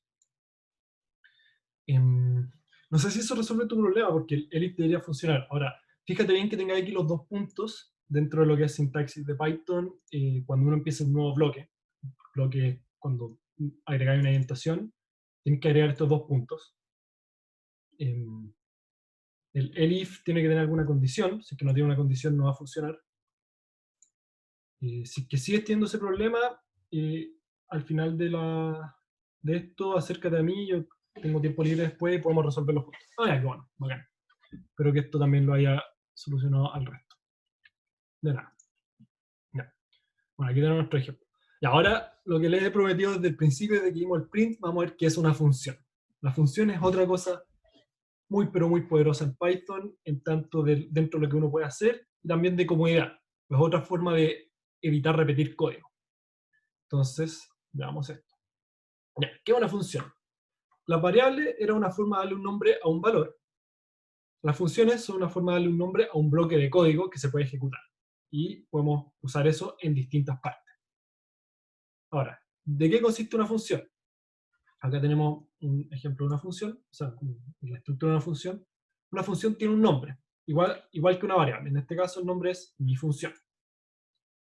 No sé si eso resuelve tu problema, porque el elif debería funcionar. Ahora, fíjate bien que tenga aquí los dos puntos dentro de lo que es sintaxis de Python. Cuando uno empieza un nuevo bloque cuando agregáis una indentación, tienes que agregar estos dos puntos. El elif tiene que tener alguna condición. Si es que no tiene una condición, no va a funcionar. Si es que sigues teniendo ese problema, al final de esto, acércate a mí. Yo tengo tiempo libre después y podemos resolverlo juntos. Ya, qué bueno, bacán. Espero que esto también lo haya solucionado al resto. De nada. Ya. Bueno, aquí tenemos nuestro ejemplo. Y ahora, lo que les he prometido desde el principio de que vimos el print, vamos a ver qué es una función. La función es otra cosa muy, pero muy poderosa en Python, en tanto dentro de lo que uno puede hacer, y también de comodidad. Es otra forma de evitar repetir código. Entonces, veamos esto. Ya, ¿qué es una función? La variable era una forma de darle un nombre a un valor. Las funciones son una forma de darle un nombre a un bloque de código que se puede ejecutar. Y podemos usar eso en distintas partes. Ahora, ¿de qué consiste una función? Acá tenemos un ejemplo de una función, o sea, la estructura de una función. Una función tiene un nombre, igual que una variable. En este caso el nombre es mi función.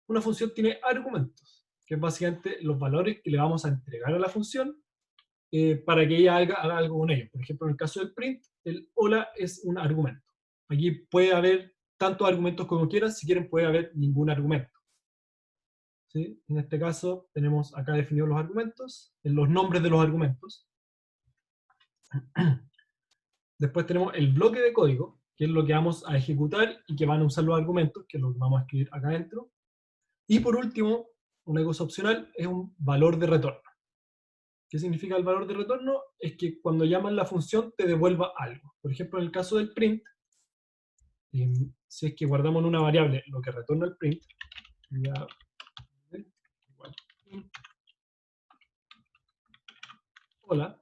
Una función tiene argumentos, que es básicamente los valores que le vamos a entregar a la función para que ella haga algo con ellos. Por ejemplo, en el caso del print, el hola es un argumento. Aquí puede haber tantos argumentos como quieras, si quieren puede haber ningún argumento. ¿Sí? En este caso tenemos acá definidos los argumentos, los nombres de los argumentos. Después tenemos el bloque de código, que es lo que vamos a ejecutar y que van a usar los argumentos, que es lo que vamos a escribir acá adentro. Y por último, una cosa opcional es un valor de retorno. ¿Qué significa el valor de retorno? Es que cuando llaman la función te devuelva algo. Por ejemplo, en el caso del print, si es que guardamos en una variable lo que retorna el print, ya, igual, hola,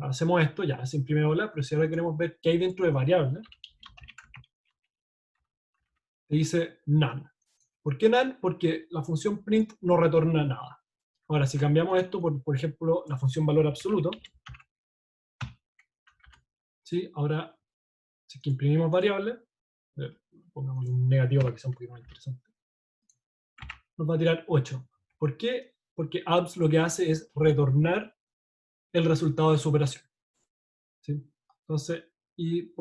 hacemos esto, ya se imprime hola, pero si ahora queremos ver qué hay dentro de variable, te dice none. ¿Por qué none? Porque la función print no retorna nada. Ahora, si cambiamos esto por ejemplo, la función valor absoluto, ¿sí? Ahora, si es que imprimimos variable, pongamos un negativo para que sea un poquito más interesante, nos va a tirar 8. ¿Por qué? Porque abs lo que hace es retornar el resultado de su operación. ¿Sí? Entonces el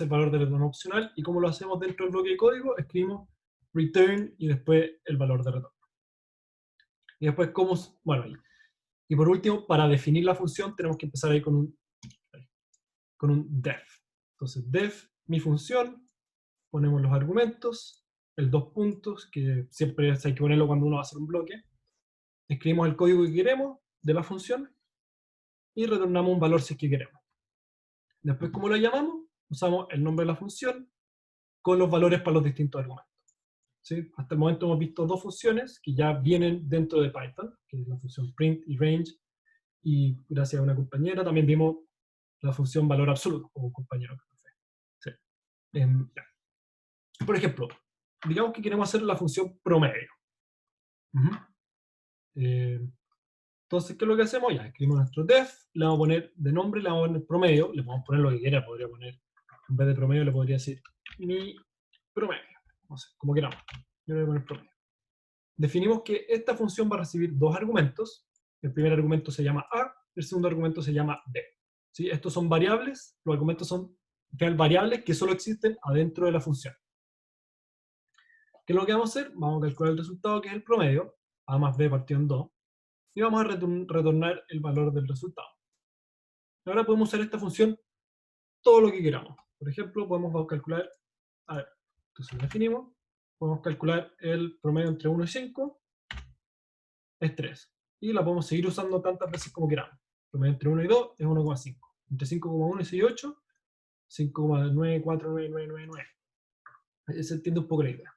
valor de retorno opcional, ¿y cómo lo hacemos dentro del bloque de código? Escribimos return y después el valor de retorno. Y después, bueno, y por último, para definir la función tenemos que empezar ahí con un def. Entonces, def, mi función, ponemos los argumentos, el 2 puntos, que siempre hay que ponerlo cuando uno va a hacer un bloque. Escribimos el código que queremos de la función y retornamos un valor si es que queremos. Después, ¿cómo lo llamamos? Usamos el nombre de la función con los valores para los distintos argumentos. ¿Sí? Hasta el momento hemos visto dos funciones que ya vienen dentro de Python, que es la función print y range, y gracias a una compañera también vimos la función valor absoluto, como un compañero que fue. Sí. Por ejemplo, digamos que queremos hacer la función promedio. Entonces, ¿qué es lo que hacemos? Ya, escribimos nuestro def, le vamos a poner de nombre, le vamos a poner promedio, le podemos poner lo que quiera, podría poner, en vez de promedio le podría decir mi promedio, no sé, como queramos. Yo le voy a poner promedio. Definimos que esta función va a recibir dos argumentos. El primer argumento se llama A, el segundo argumento se llama B. ¿Sí? Estos son variables, los argumentos son variables que solo existen adentro de la función. ¿Qué es lo que vamos a hacer? Vamos a calcular el resultado, que es el promedio, A más B partido en 2, y vamos a retornar el valor del resultado. Ahora podemos usar esta función todo lo que queramos. Por ejemplo, podemos calcular, entonces lo definimos, podemos calcular el promedio entre 1 y 5, es 3. Y la podemos seguir usando tantas veces como queramos. El promedio entre 1 y 2 es 1,5. Entre 5,1 y 6, 8, 5,94999. Se entiende un poco la idea.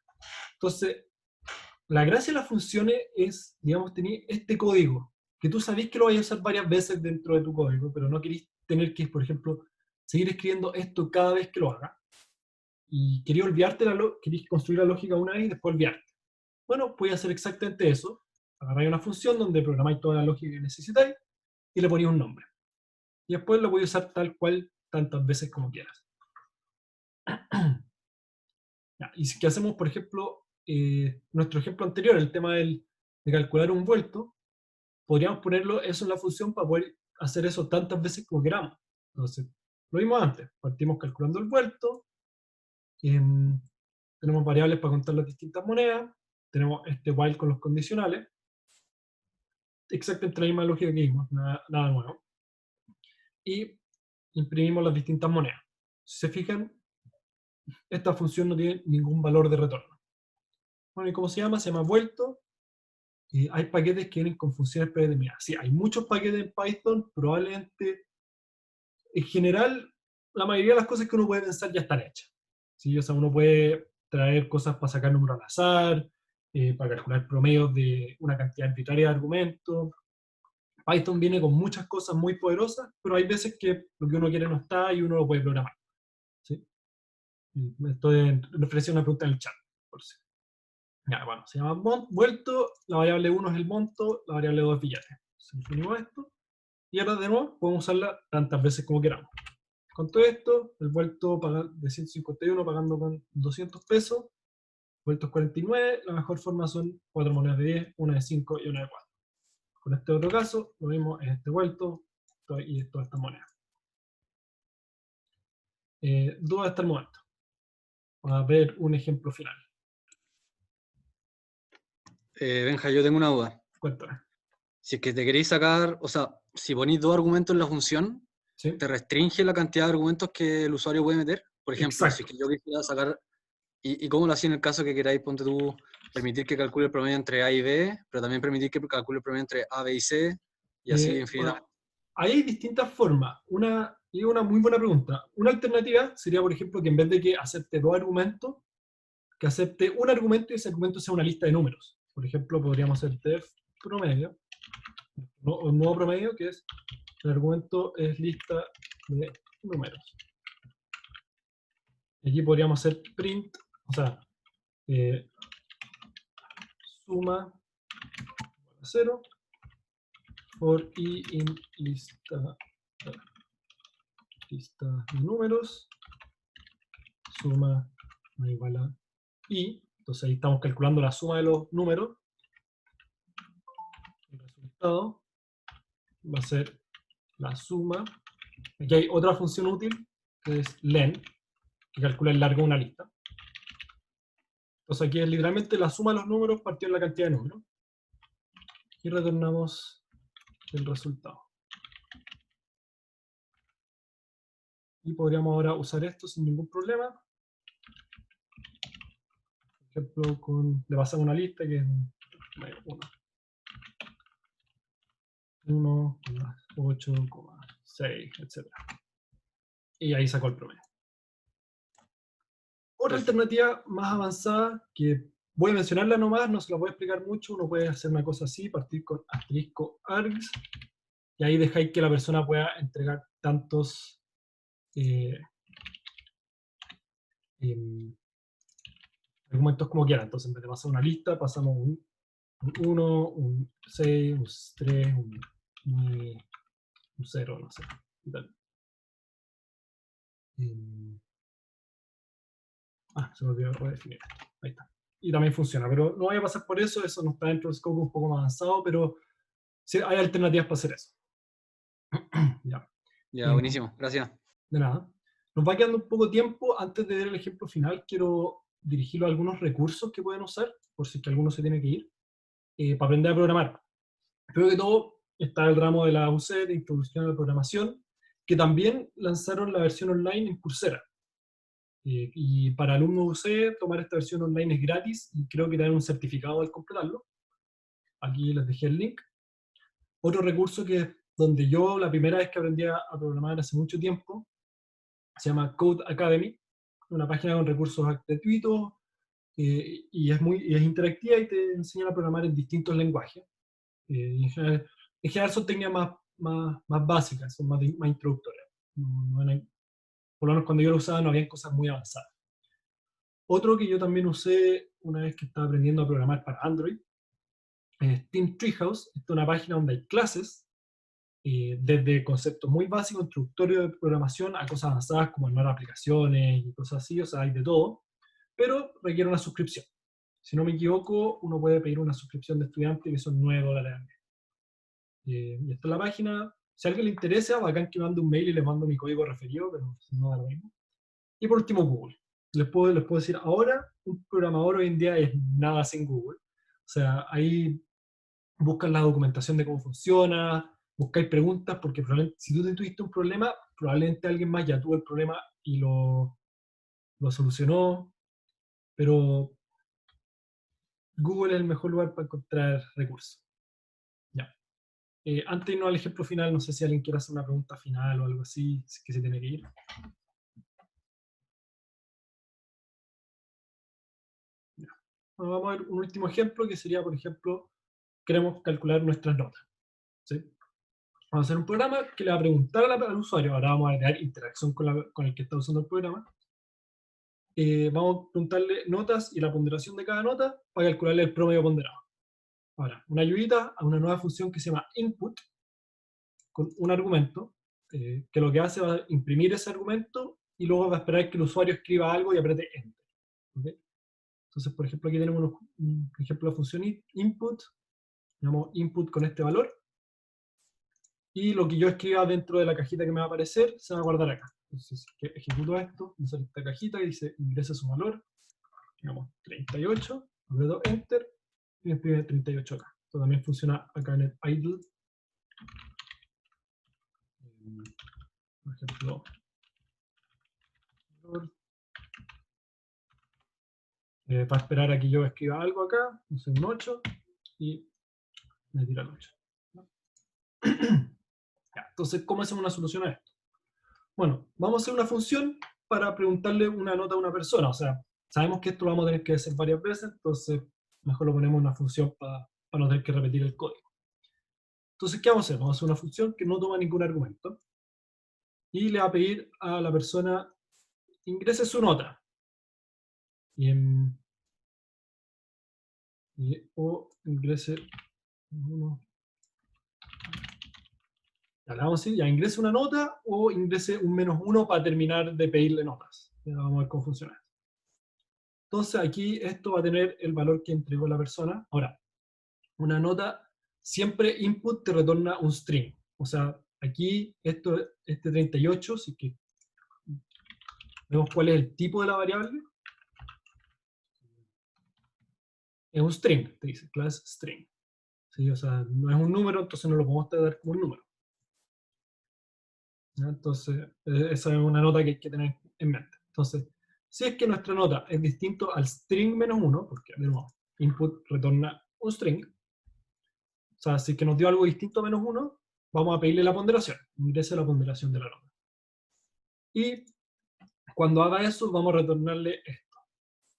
Entonces, la gracia de las funciones es, digamos, tener este código, que tú sabés que lo vas a usar varias veces dentro de tu código, pero no querés tener que, por ejemplo, seguir escribiendo esto cada vez que lo hagas. Y querías querés construir la lógica una vez y después olvidarte. Bueno, puedes hacer exactamente eso. Agarráis una función donde programáis toda la lógica que necesitáis y le ponéis un nombre. Y después lo voy a usar tal cual tantas veces como quieras. Y si que hacemos, por ejemplo, nuestro ejemplo anterior, el tema de calcular un vuelto, podríamos ponerlo eso en la función para poder hacer eso tantas veces como queramos. Entonces, lo vimos antes. Partimos calculando el vuelto. Tenemos variables para contar las distintas monedas. Tenemos este while con los condicionales. Exactamente la misma lógica que vimos, nada nuevo. Y imprimimos las distintas monedas. Si se fijan, esta función no tiene ningún valor de retorno. Bueno, ¿y cómo se llama? Se llama vuelto. Y hay paquetes que vienen con funciones predeterminadas. Sí, hay muchos paquetes en Python, probablemente, en general, la mayoría de las cosas que uno puede pensar ya están hechas. ¿Sí? O sea, uno puede traer cosas para sacar números al azar, para calcular promedios de una cantidad arbitraria de argumentos. Python viene con muchas cosas muy poderosas, pero hay veces que lo que uno quiere no está y uno lo puede programar. ¿Sí? Me estoy refiriendo a una pregunta en el chat, por si. Ya, bueno, se llama vuelto, la variable 1 es el monto, la variable 2 es billete. Si definimos esto, y ahora de nuevo podemos usarla tantas veces como queramos. Con todo esto, el vuelto de 151 pagando con 200 pesos, vueltos 49, la mejor forma son 4 monedas de 10, una de 5 y una de 4. Con este otro caso, lo mismo es este vuelto y todas estas monedas. Dudas hasta el momento. Vamos a ver un ejemplo final. Benja, yo tengo una duda. Cuéntame. Si es que te queréis sacar, o sea, si ponéis dos argumentos en la función, ¿Sí? ¿te restringe la cantidad de argumentos que el usuario puede meter? Por ejemplo, Exacto. si es que yo quisiera sacar, ¿y cómo lo hacía en el caso que queráis, ponte tú, permitir que calcule el promedio entre A y B, pero también permitir que calcule el promedio entre A, B y C, y así infinitamente. Bueno, ahí hay distintas formas. Y una muy buena pregunta. Una alternativa sería, por ejemplo, que en vez de que acepte dos argumentos, que acepte un argumento y ese argumento sea una lista de números. Por ejemplo, podríamos hacer def promedio, un nuevo promedio, que es el argumento es lista de números. Y aquí podríamos hacer print, o sea, suma igual a 0, for i in lista de números, suma no igual a i. Entonces ahí estamos calculando la suma de los números. El resultado va a ser la suma. Aquí hay otra función útil, que es len, que calcula el largo de una lista. Entonces aquí es literalmente la suma de los números partido en la cantidad de números. Y retornamos el resultado. Y podríamos ahora usar esto sin ningún problema. Por ejemplo, le pasamos una lista que es 1,8,6, etc. Y ahí sacó el promedio. Otra alternativa más avanzada, que voy a mencionarla nomás, no se la voy a explicar mucho, uno puede hacer una cosa así, partir con asterisco args, y ahí dejáis que la persona pueda entregar tantos argumentos como quiera. Entonces, en vez de pasar una lista, pasamos un 1, un 6, un 3, un 9, un 0, no sé. Y tal. Se me olvidó redefinir esto. Ahí está. Y también funciona, pero no voy a pasar por eso, eso no está dentro del scope un poco más avanzado, pero sí, hay alternativas para hacer eso. Ya. Ya, buenísimo, gracias. De nada. Nos va quedando un poco tiempo. Antes de ver el ejemplo final, quiero dirigirlo a algunos recursos que pueden usar, por si es que alguno se tiene que ir, para aprender a programar. Primero que todo, está el ramo de la UC, de Introducción a la Programación, que también lanzaron la versión online en Coursera. Y para alumnos UC, tomar esta versión online es gratis y creo que te dan un certificado al completarlo. Aquí les dejé el link. Otro recurso que es donde yo la primera vez que aprendí a programar hace mucho tiempo, se llama Code Academy, una página con recursos gratuitos y es interactiva y te enseña a programar en distintos lenguajes. En general son técnicas más básicas, son más introductorias. Por lo menos cuando yo lo usaba no había cosas muy avanzadas. Otro que yo también usé una vez que estaba aprendiendo a programar para Android es Team Treehouse. Esta es una página donde hay clases, desde conceptos muy básicos, introductorios de programación, a cosas avanzadas como armar aplicaciones y cosas así, o sea, hay de todo, pero requiere una suscripción. Si no me equivoco, uno puede pedir una suscripción de estudiante que son $9 al mes. Y esta es la página. Si a alguien le interesa, bacán que mande un mail y les mando mi código referido, pero no da lo mismo. Y por último, Google. Les puedo decir, ahora un programador hoy en día es nada sin Google. O sea, ahí buscan la documentación de cómo funciona, buscáis preguntas, porque probablemente, si tú tuviste un problema, probablemente alguien más ya tuvo el problema y lo solucionó, pero Google es el mejor lugar para encontrar recursos. Ya. Antes de irnos al ejemplo final, no sé si alguien quiere hacer una pregunta final o algo así, que se tiene que ir. Ya. Bueno, vamos a ver un último ejemplo, que sería, por ejemplo, queremos calcular nuestras notas. ¿Sí? Vamos a hacer un programa que le va a preguntar al usuario, ahora vamos a crear interacción con el que está usando el programa. Vamos a preguntarle notas y la ponderación de cada nota para calcularle el promedio ponderado. Ahora, una ayudita a una nueva función que se llama input, con un argumento, que lo que hace va a imprimir ese argumento y luego va a esperar que el usuario escriba algo y apriete enter. ¿Okay? Entonces, por ejemplo, aquí tenemos un ejemplo de la función input, llamamos input con este valor, y lo que yo escriba dentro de la cajita que me va a aparecer se va a guardar acá. Entonces, ejecuto esto, me sale esta cajita que dice ingresa su valor, digamos 38, aprieto enter y me escribe 38 acá. Esto también funciona acá en el idle. Por ejemplo, va a esperar a que yo escriba algo acá, no sé, un 8, y me tira el 8. Ya, entonces, ¿cómo hacemos una solución a esto? Bueno, vamos a hacer una función para preguntarle una nota a una persona. O sea, sabemos que esto lo vamos a tener que hacer varias veces, entonces mejor lo ponemos en una función para no tener que repetir el código. Entonces, ¿qué vamos a hacer? Vamos a hacer una función que no toma ningún argumento y le va a pedir a la persona ingrese su nota. O ingrese uno. Ya, le vamos a decir, ya ingrese una nota o ingrese un -1 para terminar de pedirle notas. Ya vamos a ver cómo funciona. Entonces aquí esto va a tener el valor que entregó la persona. Ahora, una nota, siempre input te retorna un string. O sea, aquí este 38, si que vemos cuál es el tipo de la variable, es un string, te dice, class string. ¿Sí? O sea, no es un número, entonces no lo podemos tratar como un número. ¿Ya? Entonces, esa es una nota que hay que tener en mente. Entonces, si es que nuestra nota es distinto al string -1, porque de nuevo, input retorna un string, o sea, si es que nos dio algo distinto a -1, vamos a pedirle la ponderación, ingrese la ponderación de la nota. Y cuando haga eso, vamos a retornarle esto.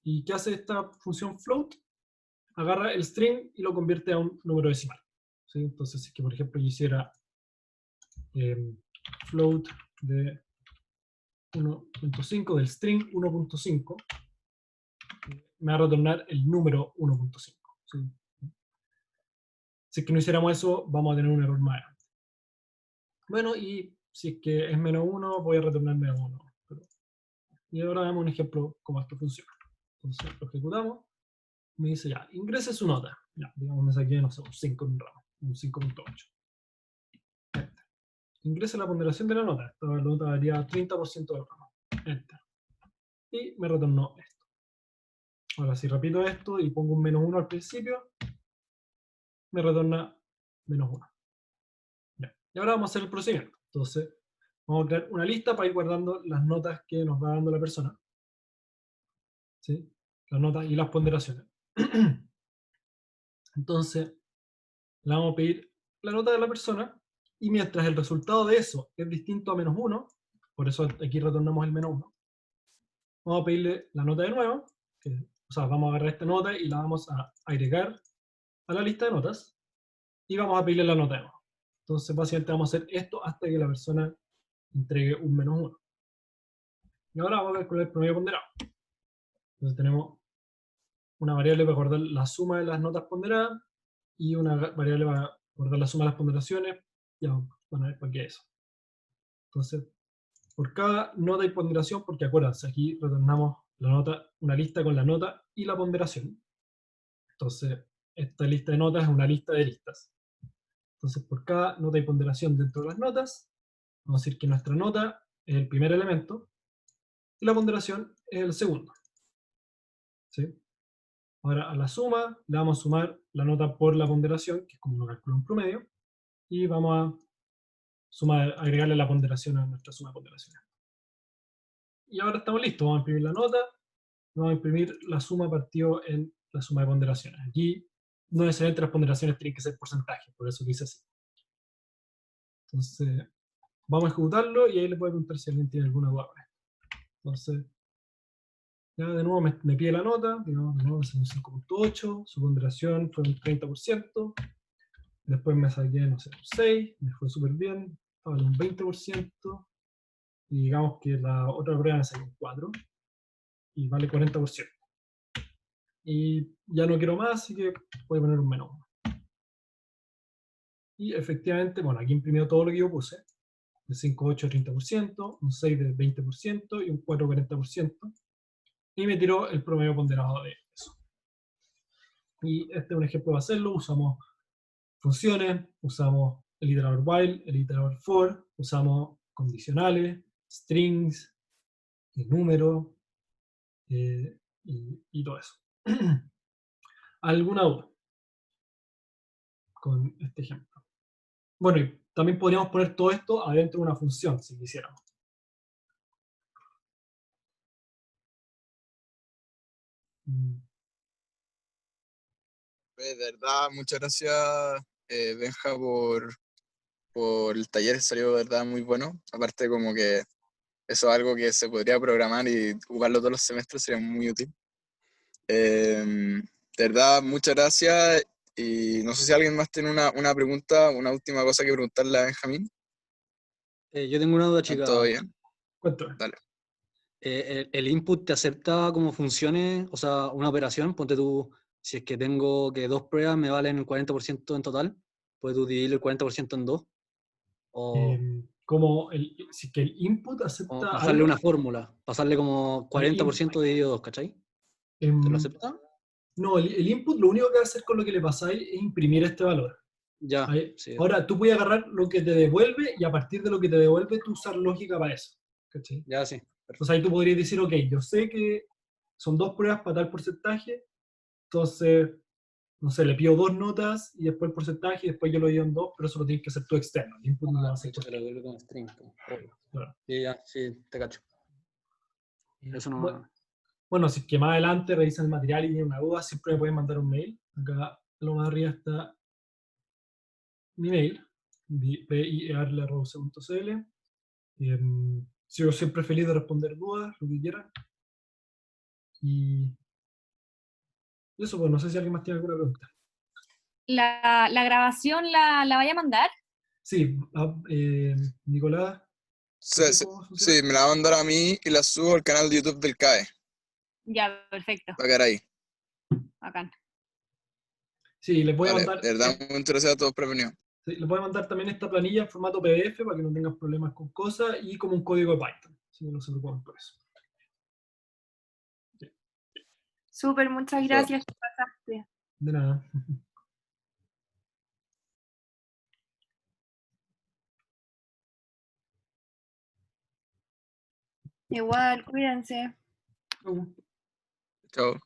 ¿Y qué hace esta función float? Agarra el string y lo convierte a un número decimal. ¿Sí? Entonces, si es que por ejemplo yo hiciera float de 1.5 del string 1.5, me va a retornar el número 1.5. ¿Sí? Si es que no hiciéramos eso, vamos a tener un error más grande. Bueno, y si es que es -1, voy a retornar -1. Y ahora veamos un ejemplo cómo esto funciona. Entonces lo ejecutamos. Me dice ya, ingrese su nota. Ya, digamos, me saqué, no sé, un 5 en un ramo, un 5.8. Ingrese la ponderación de la nota. Esta nota varía 30% del ramo. Enter. Y me retornó esto. Ahora, si repito esto y pongo un -1 al principio, me retorna -1. Ya. Y ahora vamos a hacer el procedimiento. Entonces, vamos a crear una lista para ir guardando las notas que nos va dando la persona. ¿Sí? Las notas y las ponderaciones. Entonces, le vamos a pedir la nota de la persona, y mientras el resultado de eso es distinto a -1, por eso aquí retornamos el -1, vamos a pedirle la nota de nuevo, o sea, vamos a agarrar esta nota y la vamos a agregar a la lista de notas, y vamos a pedirle la nota de nuevo. Entonces, básicamente vamos a hacer esto hasta que la persona entregue un -1. Y ahora vamos a calcular el promedio ponderado. Entonces tenemos una variable para guardar la suma de las notas ponderadas, y una variable para guardar la suma de las ponderaciones. Ya, bueno, a ver para qué es eso. Entonces, por cada nota y ponderación, porque acuérdense, aquí retornamos la nota, una lista con la nota y la ponderación. Entonces, esta lista de notas es una lista de listas. Entonces, por cada nota y ponderación dentro de las notas, vamos a decir que nuestra nota es el primer elemento y la ponderación es el segundo. ¿Sí? Ahora, a la suma le vamos a sumar la nota por la ponderación, que es como uno calcula un promedio, y vamos a agregarle la ponderación a nuestra suma de ponderaciones. Y ahora estamos listos, vamos a imprimir la nota, vamos a imprimir la suma partido en la suma de ponderaciones. Aquí no necesariamente las ponderaciones tienen que ser porcentajes, por eso dice así. Entonces, vamos a ejecutarlo y ahí le puedo preguntar si alguien tiene alguna duda. Entonces, ya de nuevo me pide la nota, digamos, de nuevo es un 5.8, su ponderación fue un 30%, después me saqué, no sé, un 6, me fue súper bien, estaba en un 20%, y digamos que la otra prueba me saqué un 4, y vale 40%. Y ya no quiero más, así que voy a poner un -1. Y efectivamente, bueno, aquí imprimió todo lo que yo puse, de 5.8 30%, un 6 de 20% y un 4 40%, y me tiró el promedio ponderado de eso. Y este es un ejemplo de hacerlo. Usamos funciones, usamos el iterador while, el iterador for, usamos condicionales, strings, el número, y todo eso. ¿Alguna duda con este ejemplo? Bueno, y también podríamos poner todo esto adentro de una función, si quisiéramos. De verdad, muchas gracias, Benja, por el taller, salió de verdad muy bueno. Aparte, como que eso es algo que se podría programar y ocuparlo todos los semestres, sería muy útil. De verdad, muchas gracias. Y no sé si alguien más tiene una pregunta, una última cosa que preguntarle a Benjamín. Yo tengo una duda, ¿Están chica. todo bien? Cuéntame. Dale. ¿El input te acepta como funciones, o sea, una operación? Ponte tú, si es que tengo que 2 pruebas me valen el 40% en total, ¿puedes tú dividir el 40% en 2? O Si que el input como acepta pasarle algo, una fórmula, pasarle como 40% dividido 2, ¿cachai? ¿Te lo em, acepta? no, el input lo único que va a hacer con lo que le pasáis es imprimir este valor. Ya, Ahí- sí. Ahora, tú puedes agarrar lo que te devuelve y a partir de lo que te devuelve tú usar lógica para eso. ¿Cachai? Ya, sí. Entonces ahí tú podrías decir, ok, yo sé que son 2 pruebas para tal porcentaje, entonces, no sé, le pido 2 notas y después el porcentaje y después yo lo divido en 2, pero eso lo tienes que hacer tú externo. El input no lo va a hacer De hecho, por te lo ti. devuelvo con string. Obvio. Claro. Sí, ya, sí, te cacho. Eso no. Bueno, si es que más adelante revisan el material y tienen una duda, siempre me pueden mandar un mail. Acá, lo más arriba está mi mail, piarle.cl. Sigo siempre feliz de responder dudas, lo que quieran. Y eso, pues no sé si alguien más tiene alguna pregunta. ¿La grabación la vaya a mandar? Sí, Nicolás, Sí, ¿sí sí, cómo funciona? sí, me la va a mandar a mí y la subo al canal de YouTube del CAE. Ya, perfecto. Va a quedar ahí. Bacán. Sí, les voy a Vale, mandar, de verdad, muy interesado a todos prevenidos. sí, les voy a mandar también esta planilla en formato PDF para que no tengan problemas con cosas y como un código de Python, así que no se preocupen por eso. Súper, muchas Eso. gracias. Te pasaste. De nada. Igual, cuídense. Chao.